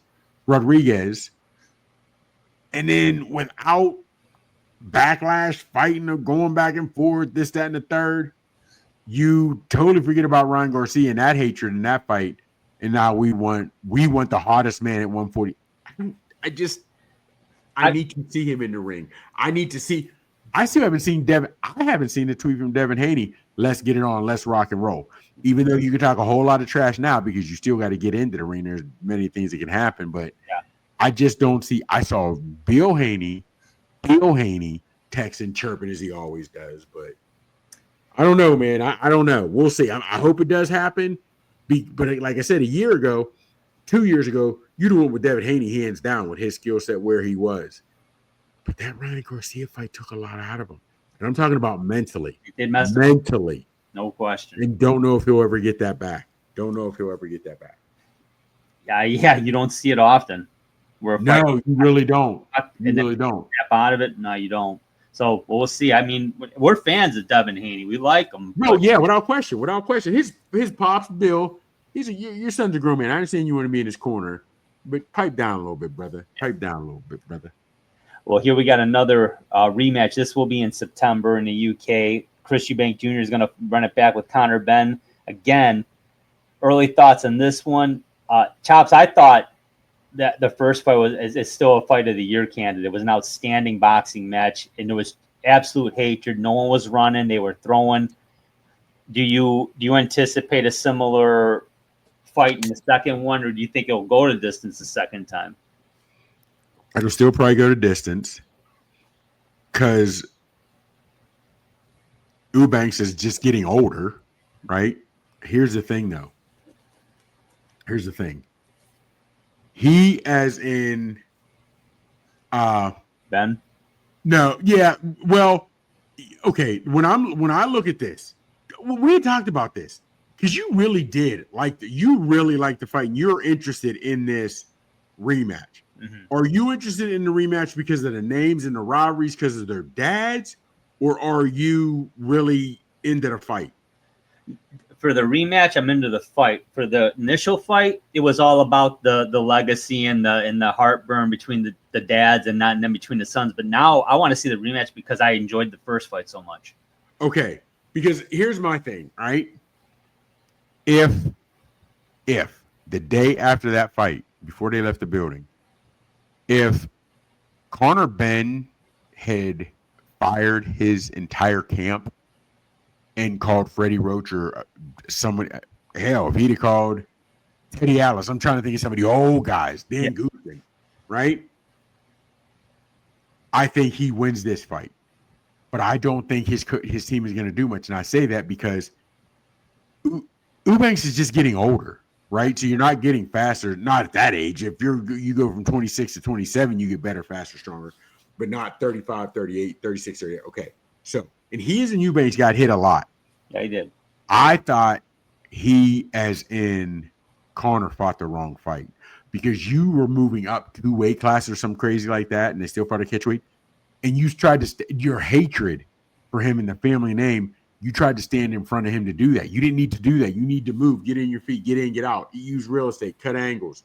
and then without backlash, fighting or going back and forth, this, that, and the third, you totally forget about Ryan Garcia and that hatred in that fight. And now we want the hottest man at 140. I need to see him in the ring. I still haven't seen Devin. I haven't seen the tweet from Devin Haney. Let's get it on. Let's rock and roll. Even though you can talk a whole lot of trash now because you still got to get into the ring. There's many things that can happen, but I just don't see. I saw Bill Haney texting, chirping as he always does, but I don't know, man. I don't know. We'll see. I hope it does happen. But like I said, 2 years ago, you'd have went with Devin Haney hands down with his skill set where he was. But that Ryan Garcia fight took a lot out of him. And I'm talking about mentally. It did mess mentally. No question. And don't know if he'll ever get that back. Yeah, you don't see it often. No, you really don't. You really don't. Step out of it. No, you don't. So we'll see. I mean, we're fans of Devin Haney. We like him. No, yeah, without question. His pops, Bill, your son's a grown man. I understand you want to be in his corner, but pipe down a little bit, brother. Well, here we got another rematch. This will be in September in the UK. Chris Eubanks Jr. is going to run it back with Conor Benn. Again, early thoughts on this one. Chops, I thought that the first fight is still a fight of the year candidate. It was an outstanding boxing match, and there was absolute hatred. No one was running. They were throwing. Do you anticipate a similar fight in the second one, or do you think it'll go to distance the second time? It'll still probably go to distance because Eubanks is just getting older, right? Here's the thing, though. He, as in Ben? No, yeah. Well, okay. When I look at this, we talked about this because you really like the fight, and you're interested in this rematch. Mm-hmm. Are you interested in the rematch because of the names and the rivalries because of their dads, or are you really into the fight? For the rematch, I'm into the fight. For the initial fight, it was all about the legacy and the heartburn between the dads and then between the sons. But now I want to see the rematch because I enjoyed the first fight so much. Okay, because here's my thing, right? If the day after that fight, before they left the building, if Conor Benn had fired his entire camp and called Freddie Roach or someone, hell, if he'd have called Teddy Atlas, I'm trying to think of some of the old guys, Dan Guzman, right? I think he wins this fight. But I don't think his team is going to do much. And I say that because Eubanks is just getting older, right? So you're not getting faster, not at that age. If you go from 26 to 27, you get better, faster, stronger, but not 35, 38, 36, 38. Okay. So, and he and Eubanks got hit a lot. Yeah, he did. I thought he, as in Conor, fought the wrong fight because you were moving up 2 weight classes or something crazy like that, and they still fought a catch weight. And you tried to your hatred for him and the family name, you tried to stand in front of him to do that. You didn't need to do that. You need to move, get in your feet, get in, get out, use real estate, cut angles.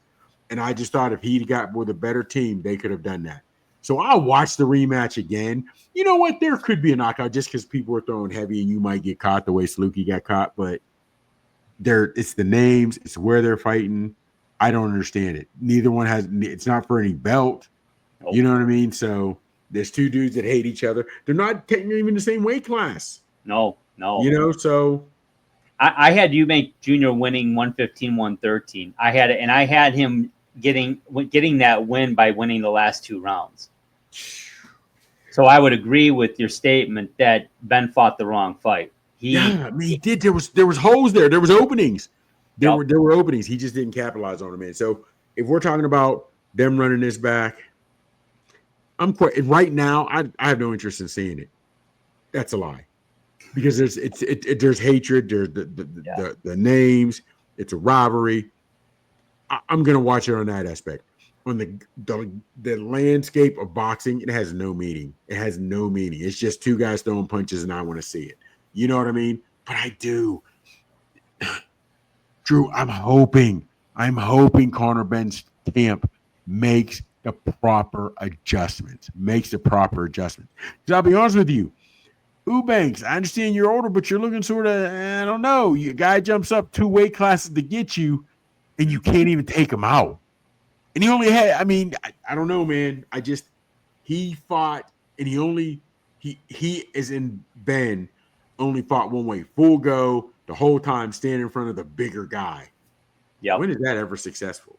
And I just thought if he'd got with a better team, they could have done that. So I'll watch the rematch again. You know what? There could be a knockout just because people are throwing heavy and you might get caught the way Selicki got caught. But it's the names, it's where they're fighting. I don't understand it. Neither one it's not for any belt. Nope. You know what I mean? So there's 2 dudes that hate each other. They're not technically even the same weight class. No. You know, so I had Eubanks Jr. winning 115, 113. I had him getting that win by winning the last 2 rounds. So I would agree with your statement that Ben fought the wrong fight. He did. There was holes there. There was openings. There were openings. He just didn't capitalize on them, man. So if we're talking about them running this back, right now. I have no interest in seeing it. That's a lie, because there's hatred. There's the names. It's a rivalry. I'm gonna watch it on that aspect. on the landscape of boxing, it has no meaning. It has no meaning. It's just two guys throwing punches, and I want to see it. You know what I mean? But I do. Drew, I'm hoping Conor Benn's camp makes the proper adjustments. Because I'll be honest with you, Eubanks, I understand you're older, but you're looking sort of, I don't know. Your guy jumps up 2 weight classes to get you, and you can't even take him out. And he only had, I don't know, man. He fought, and he is in Benn, only fought one way, full go, the whole time standing in front of the bigger guy. Yeah. When is that ever successful?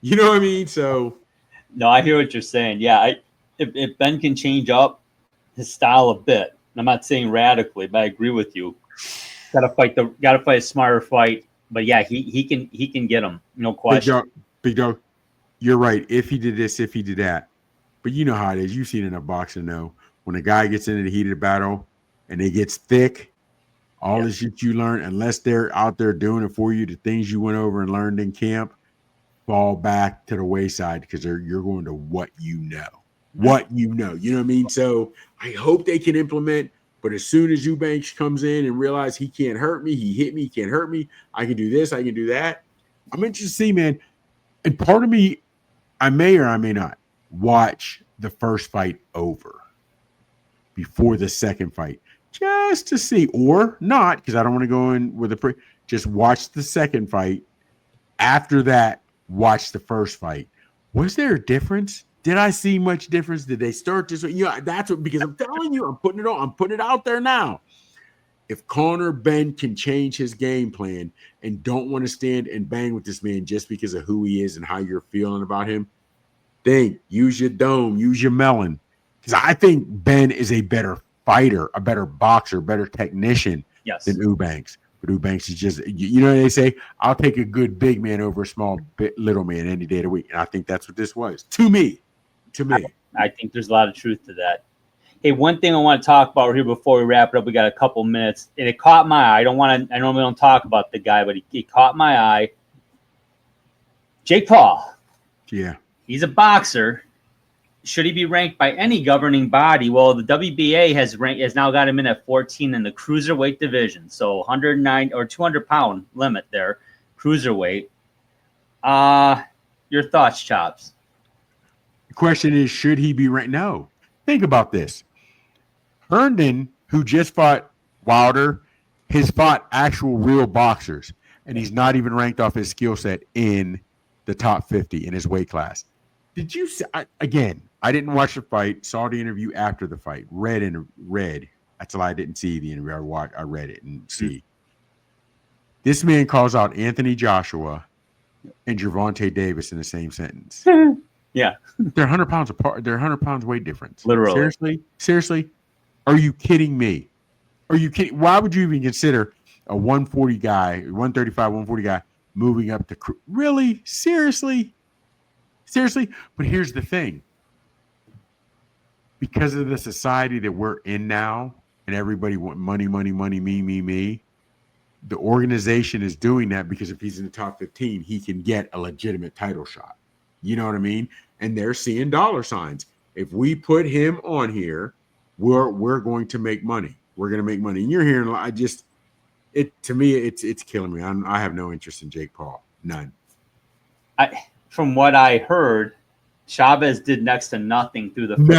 You know what I mean? So. No, I hear what you're saying. Yeah, if Benn can change up his style a bit, I'm not saying radically, but I agree with you. Got to fight a smarter fight. But yeah, he can get him, no question. Big dog, you're right. If he did this, if he did that, but you know how it is. You've seen enough boxing, though. When a guy gets into the heat of the battle and it gets thick, all the shit you learn, unless they're out there doing it for you, the things you went over and learned in camp, fall back to the wayside because you're going to what you know. What you know. You know what I mean? So I hope they can implement, but as soon as Eubanks comes in and realize he can't hurt me, he hit me, he can't hurt me, I can do this, I can do that. I'm interested to see, man. And part of me, I may or I may not watch the first fight over before the second fight, just to see, or not, because I don't want to go in with just watch the second fight. After that, watch the first fight. Was there a difference? Did I see much difference? Did they start this way? That's what, because I'm telling you, I'm putting it out there now. If Conor Benn can change his game plan and don't want to stand and bang with this man just because of who he is and how you're feeling about him, use your dome, use your melon. Because I think Benn is a better fighter, a better boxer, better technician than Eubanks. But Eubanks is just, they say, I'll take a good big man over a small little man any day of the week. And I think that's what this was. To me. I think there's a lot of truth to that. Hey, one thing I want to talk about here before we wrap it up, we got a couple minutes, and it caught my eye. I normally don't talk about the guy, but he caught my eye. Jake Paul. Yeah. He's a boxer. Should he be ranked by any governing body? Well, the WBA has now got him in at 14 in the cruiserweight division. So 109 or 200-pound limit there, cruiserweight. Your thoughts, Chops? The question is, should he be ranked? No. Think about this. Herndon, who just fought Wilder, has fought actual real boxers, and he's not even ranked off his skill set in the top 50 in his weight class. Did you see, again, I didn't watch the fight, saw the interview after the fight, read. That's why I didn't see the interview. I read it and see. This man calls out Anthony Joshua and Gervonta Davis in the same sentence. Yeah. They're 100 pounds apart. They're 100 pounds weight difference. Literally. Seriously? Are you kidding me? Are you kidding? Why would you even consider a 140 guy, 135, 140 guy moving up to really? Seriously? But here's the thing. Because of the society that we're in now, and everybody want money, me, the organization is doing that because if he's in the top 15, he can get a legitimate title shot. You know what I mean? And they're seeing dollar signs. If we put him on here, we're going to make money. We're going to make money. And you're hearing, to me, it's killing me. I have no interest in Jake Paul. None. From what I heard, Chavez did next to nothing through the first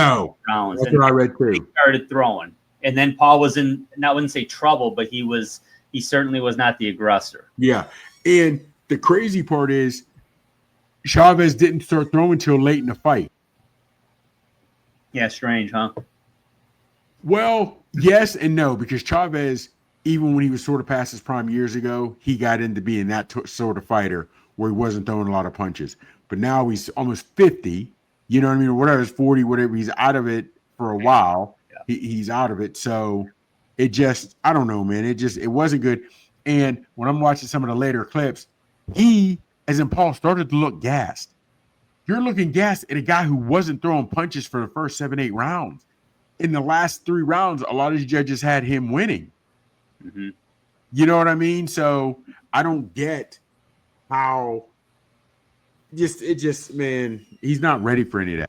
rounds. That's what I read too. He started throwing. And then Paul was in, I wouldn't say trouble, but he certainly was not the aggressor. Yeah. And the crazy part is Chavez didn't start throwing until late in the fight. Yeah, strange, huh? Well, yes and no, because Chavez, even when he was sort of past his prime years ago, he got into being that sort of fighter where he wasn't throwing a lot of punches. But now he's almost 50, you know what I mean, or whatever, it's 40, whatever. He's out of it for a while. Yeah. He's out of it. So it just, I don't know, man. It wasn't good. And when I'm watching some of the later clips, he, as in Paul, started to look gassed. You're looking gassed at a guy who wasn't throwing punches for the first 7-8 rounds. In the last 3 rounds, a lot of these judges had him winning. Mm-hmm. You know what I mean? So I don't get how Man, he's not ready for any of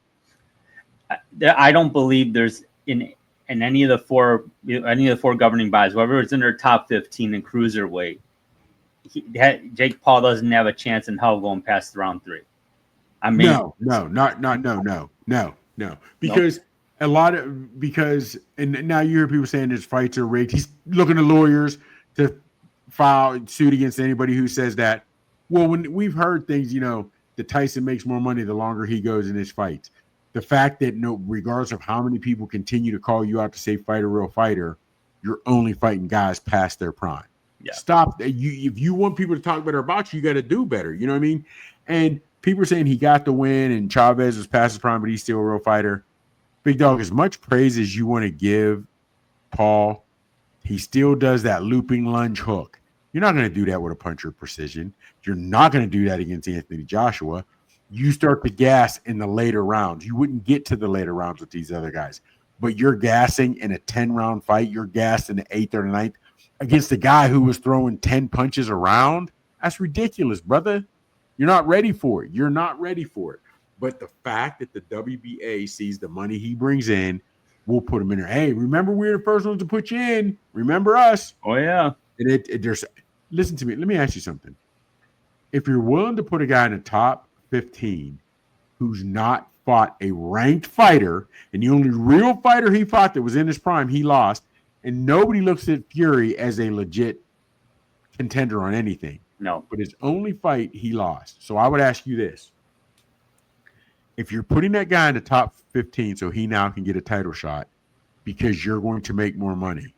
that. I don't believe there's in any of the four governing bodies, whoever is in their top 15 in cruiserweight, Jake Paul doesn't have a chance in hell going past round 3. I mean, no, because and now you hear people saying his fights are rigged. He's looking to lawyers to file suit against anybody who says that. Well, when we've heard things, that Tyson makes more money the longer he goes in his fights. The fact that regardless of how many people continue to call you out to say fight a real fighter, you're only fighting guys past their prime. Yeah. Stop. If you want people to talk better about you, got to do better. You know what I mean? And people are saying he got the win and Chavez was past his prime, but he's still a real fighter. Big dog, as much praise as you want to give Paul, he still does that looping lunge hook. You're not going to do that with a puncher of precision. You're not going to do that against Anthony Joshua. You start to gas in the later rounds. You wouldn't get to the later rounds with these other guys. But you're gassing in a 10-round fight. You're gassed in the 8th or the 9th against a guy who was throwing 10 punches around. That's ridiculous, brother. You're not ready for it. You're not ready for it. But the fact that the WBA sees the money he brings in, we'll put him in there. Hey, remember we're the first ones to put you in. Remember us. Oh, yeah. And listen to me. Let me ask you something. If you're willing to put a guy in the top 15 who's not fought a ranked fighter, and the only real fighter he fought that was in his prime, he lost, and nobody looks at Fury as a legit contender on anything. No. But his only fight, he lost. So I would ask you this. If you're putting that guy in the top 15 so he now can get a title shot because you're going to make more money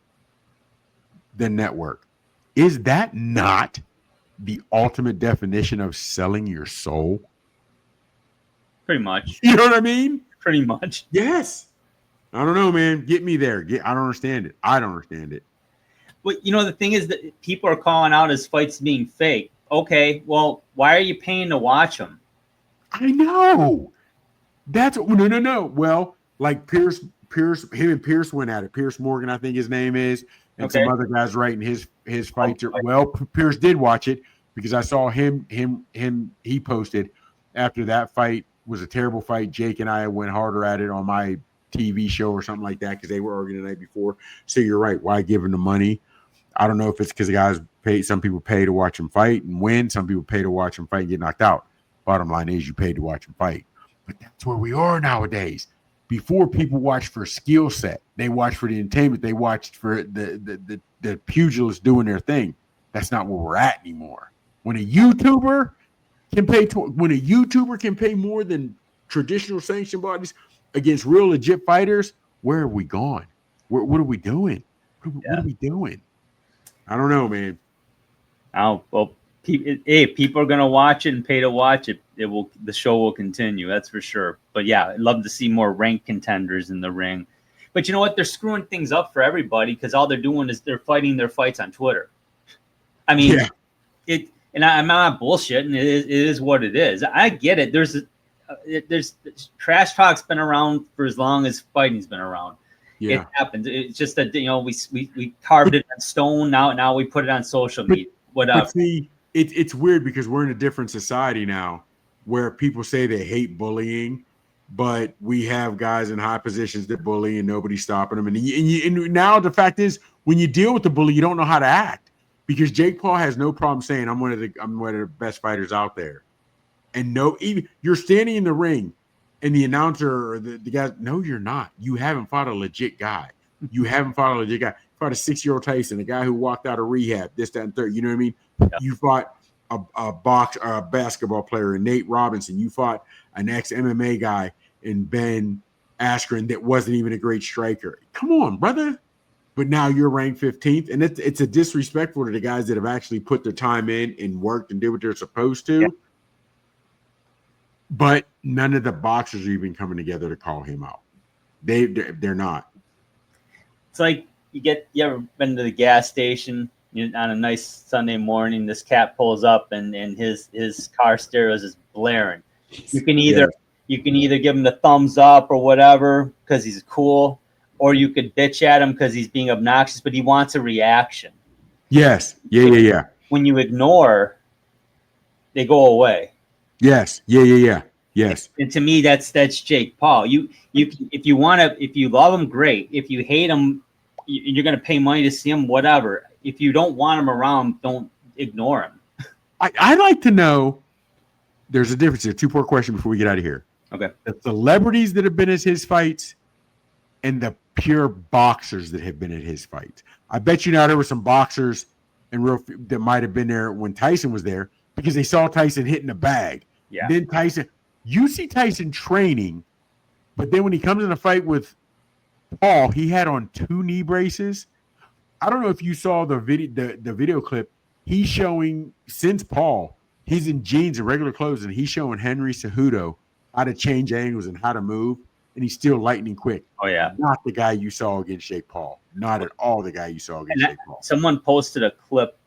than network, is that not the ultimate definition of selling your soul? Pretty much. You know what I mean? Pretty much. Yes. I don't know, man. Get me there. I don't understand it. I don't understand it. But, the thing is that people are calling out his fights being fake. Okay, well, why are you paying to watch them? I know. No. Well, like Pierce, him and Pierce went at it. Pierce Morgan, I think his name is, and some other guys writing his fights. Well, Pierce did watch it because I saw him. He posted after that fight was a terrible fight. Jake and I went harder at it on my TV show or something like that because they were arguing the night before. So you're right. Why give him the money? I don't know if it's because the guys pay. Some people pay to watch him fight and win. Some people pay to watch him fight and get knocked out. Bottom line is you paid to watch him fight. But that's where we are nowadays. Before, people watched for skill set. They watched for the entertainment. They watched for the pugilists doing their thing. That's not where we're at anymore. When a YouTuber can pay more than traditional sanctioned bodies against real legit fighters, where are we going? What are we doing? What are we doing? I don't know, man. People are going to watch it and pay to watch it. The show will continue. That's for sure. But yeah, I'd love to see more ranked contenders in the ring. But you know what? They're screwing things up for everybody because all they're doing is they're fighting their fights on Twitter. I mean, and I'm not bullshitting. It is what it is. I get it. There's trash talk's been around for as long as fighting's been around. Yeah. It happens. It's just that we carved it in stone. Now we put it on social media. Whatever. But see, it's weird because we're in a different society now where people say they hate bullying, but we have guys in high positions that bully and nobody's stopping them. And now the fact is, when you deal with the bully, you don't know how to act because Jake Paul has no problem saying I'm one of the best fighters out there. And even you're standing in the ring and the announcer or the guy, no, you're not. You haven't fought a legit guy. You haven't fought a legit guy. You fought a 6-year-old Tyson, a guy who walked out of rehab, this, that, and third. You know what I mean? Yeah. You fought a basketball player in Nate Robinson. You fought an ex-MMA guy in Ben Askren that wasn't even a great striker. Come on, brother. But now you're ranked 15th, and it's a disrespectful to the guys that have actually put their time in and worked and did what they're supposed to. Yeah. But none of the boxers are even coming together to call him out. They're not. It's like you ever been to the gas station on a nice Sunday morning? This cat pulls up and his car stereo is blaring. You can either give him the thumbs up or whatever because he's cool, or you could bitch at him because he's being obnoxious, but he wants a reaction. Yes. Yeah. When you ignore, they go away. Yes. Yeah. Yes. And to me, that's Jake Paul. You if you love him, great. If you hate him, you're going to pay money to see him. Whatever. If you don't want him around, don't ignore him. I'd like to know. There's a difference here. 2-part question before we get out of here. Okay. The celebrities that have been at his fights and the pure boxers that have been at his fights. I bet you now there were some boxers that might have been there when Tyson was there because they saw Tyson hitting a bag. Yeah. Then you see Tyson training, but then when he comes in a fight with Paul, he had on 2 knee braces. I don't know if you saw the video clip. He's showing, since Paul, he's in jeans and regular clothes, and he's showing Henry Cejudo how to change angles and how to move, and he's still lightning quick. Oh, yeah. Not the guy you saw against Jake Paul. Not at all the guy you saw against Jake Paul. Someone posted a clip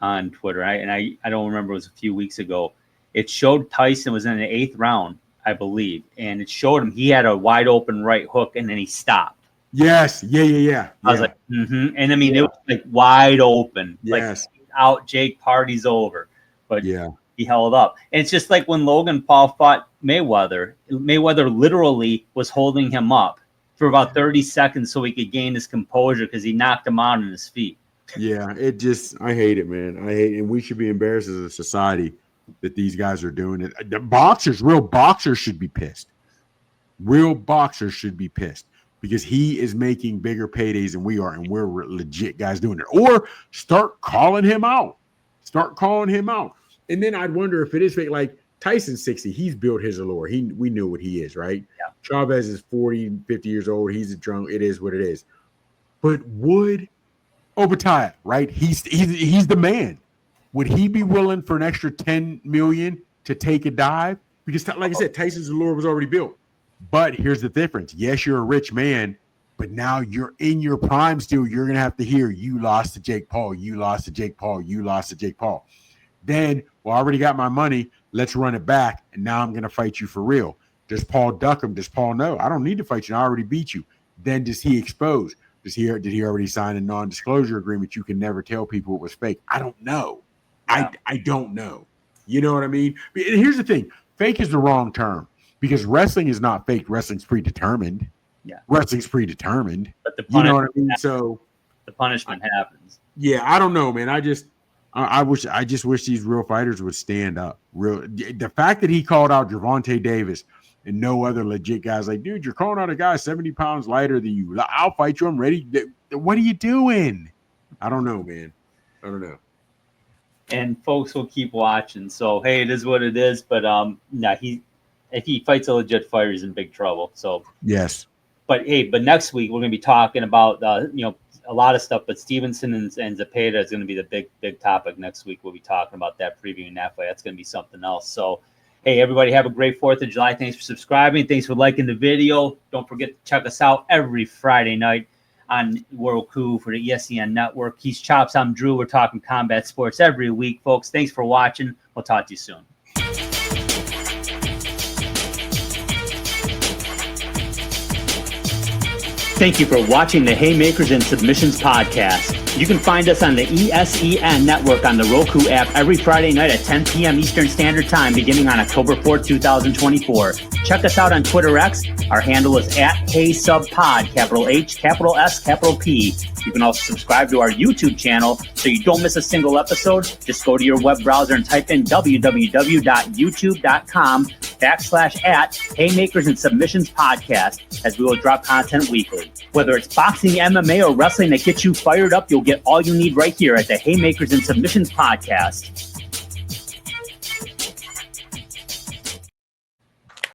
on Twitter, I don't remember, it was a few weeks ago. It showed Tyson was in the 8th round, I believe, and it showed him he had a wide open right hook, and then he stopped. Yes. Yeah. I was like, mm-hmm. And I mean, It was like wide open. Yes. Like, out, Jake, party's over. But yeah, he held up. And it's just like when Logan Paul fought Mayweather. Mayweather literally was holding him up for about 30 seconds so he could gain his composure because he knocked him out on his feet. Yeah, I hate it, man. I hate it. And we should be embarrassed as a society that these guys are doing it. The real boxers should be pissed. Real boxers should be pissed because he is making bigger paydays than we are, and we're legit guys doing it. Or start calling him out. And then I'd wonder if it is fake. Like Tyson's 60. He's built his allure. We knew what he is, right? Yeah. Chavez is 40, 50 years old. He's a drunk. It is what it is. But would Obatiah, right? He's the man. Would he be willing for an extra $10 million to take a dive? Because, like I said, Tyson's allure was already built. But here's the difference. Yes, you're a rich man, but now you're in your prime still. You're going to have to hear, you lost to Jake Paul. You lost to Jake Paul. You lost to Jake Paul. Then, well, I already got my money. Let's run it back. And now I'm going to fight you for real. Does Paul duck him? Does Paul know? I don't need to fight you. I already beat you. Then does he expose? Did he already sign a non-disclosure agreement? You can never tell people it was fake. I don't know. Yeah. I don't know. You know what I mean? And here's the thing. Fake is the wrong term because wrestling is not fake. Wrestling's predetermined. Yeah. Wrestling's predetermined. But the you know what I mean? So the punishment happens. Yeah, I don't know, man. I just wish these real fighters would stand up. The fact that he called out Gervonta Davis and no other legit guys, like, dude, you're calling out a guy 70 pounds lighter than you. I'll fight you. I'm ready. What are you doing? I don't know, man. I don't know. And folks will keep watching. So, hey, it is what it is. But if he fights a legit fighter, he's in big trouble. So yes. But next week we're going to be talking about a lot of stuff. But Stevenson and Zepeda is going to be the big topic next week. We'll be talking about that, previewing that fight. That's going to be something else. So, hey, everybody, have a great 4th of July. Thanks for subscribing. Thanks for liking the video. Don't forget to check us out every Friday night on Roku for the ESPN Network. He's Chops. I'm Drew. We're talking combat sports every week, folks. Thanks for watching. We'll talk to you soon. Thank you for watching the Haymakers and Submissions podcast. You can find us on the ESEN network on the Roku app every Friday night at 10 p.m. Eastern Standard Time, beginning on October 4th, 2024. Check us out on Twitter X. Our handle is @HeySubPod, capital H, capital S, capital P. You can also subscribe to our YouTube channel so you don't miss a single episode. Just go to your web browser and type in www.youtube.com/@Haymakers and Submissions podcast, as we will drop content weekly. Whether it's boxing, MMA, or wrestling that gets you fired up, you'll get all you need right here at the Haymakers and Submissions podcast.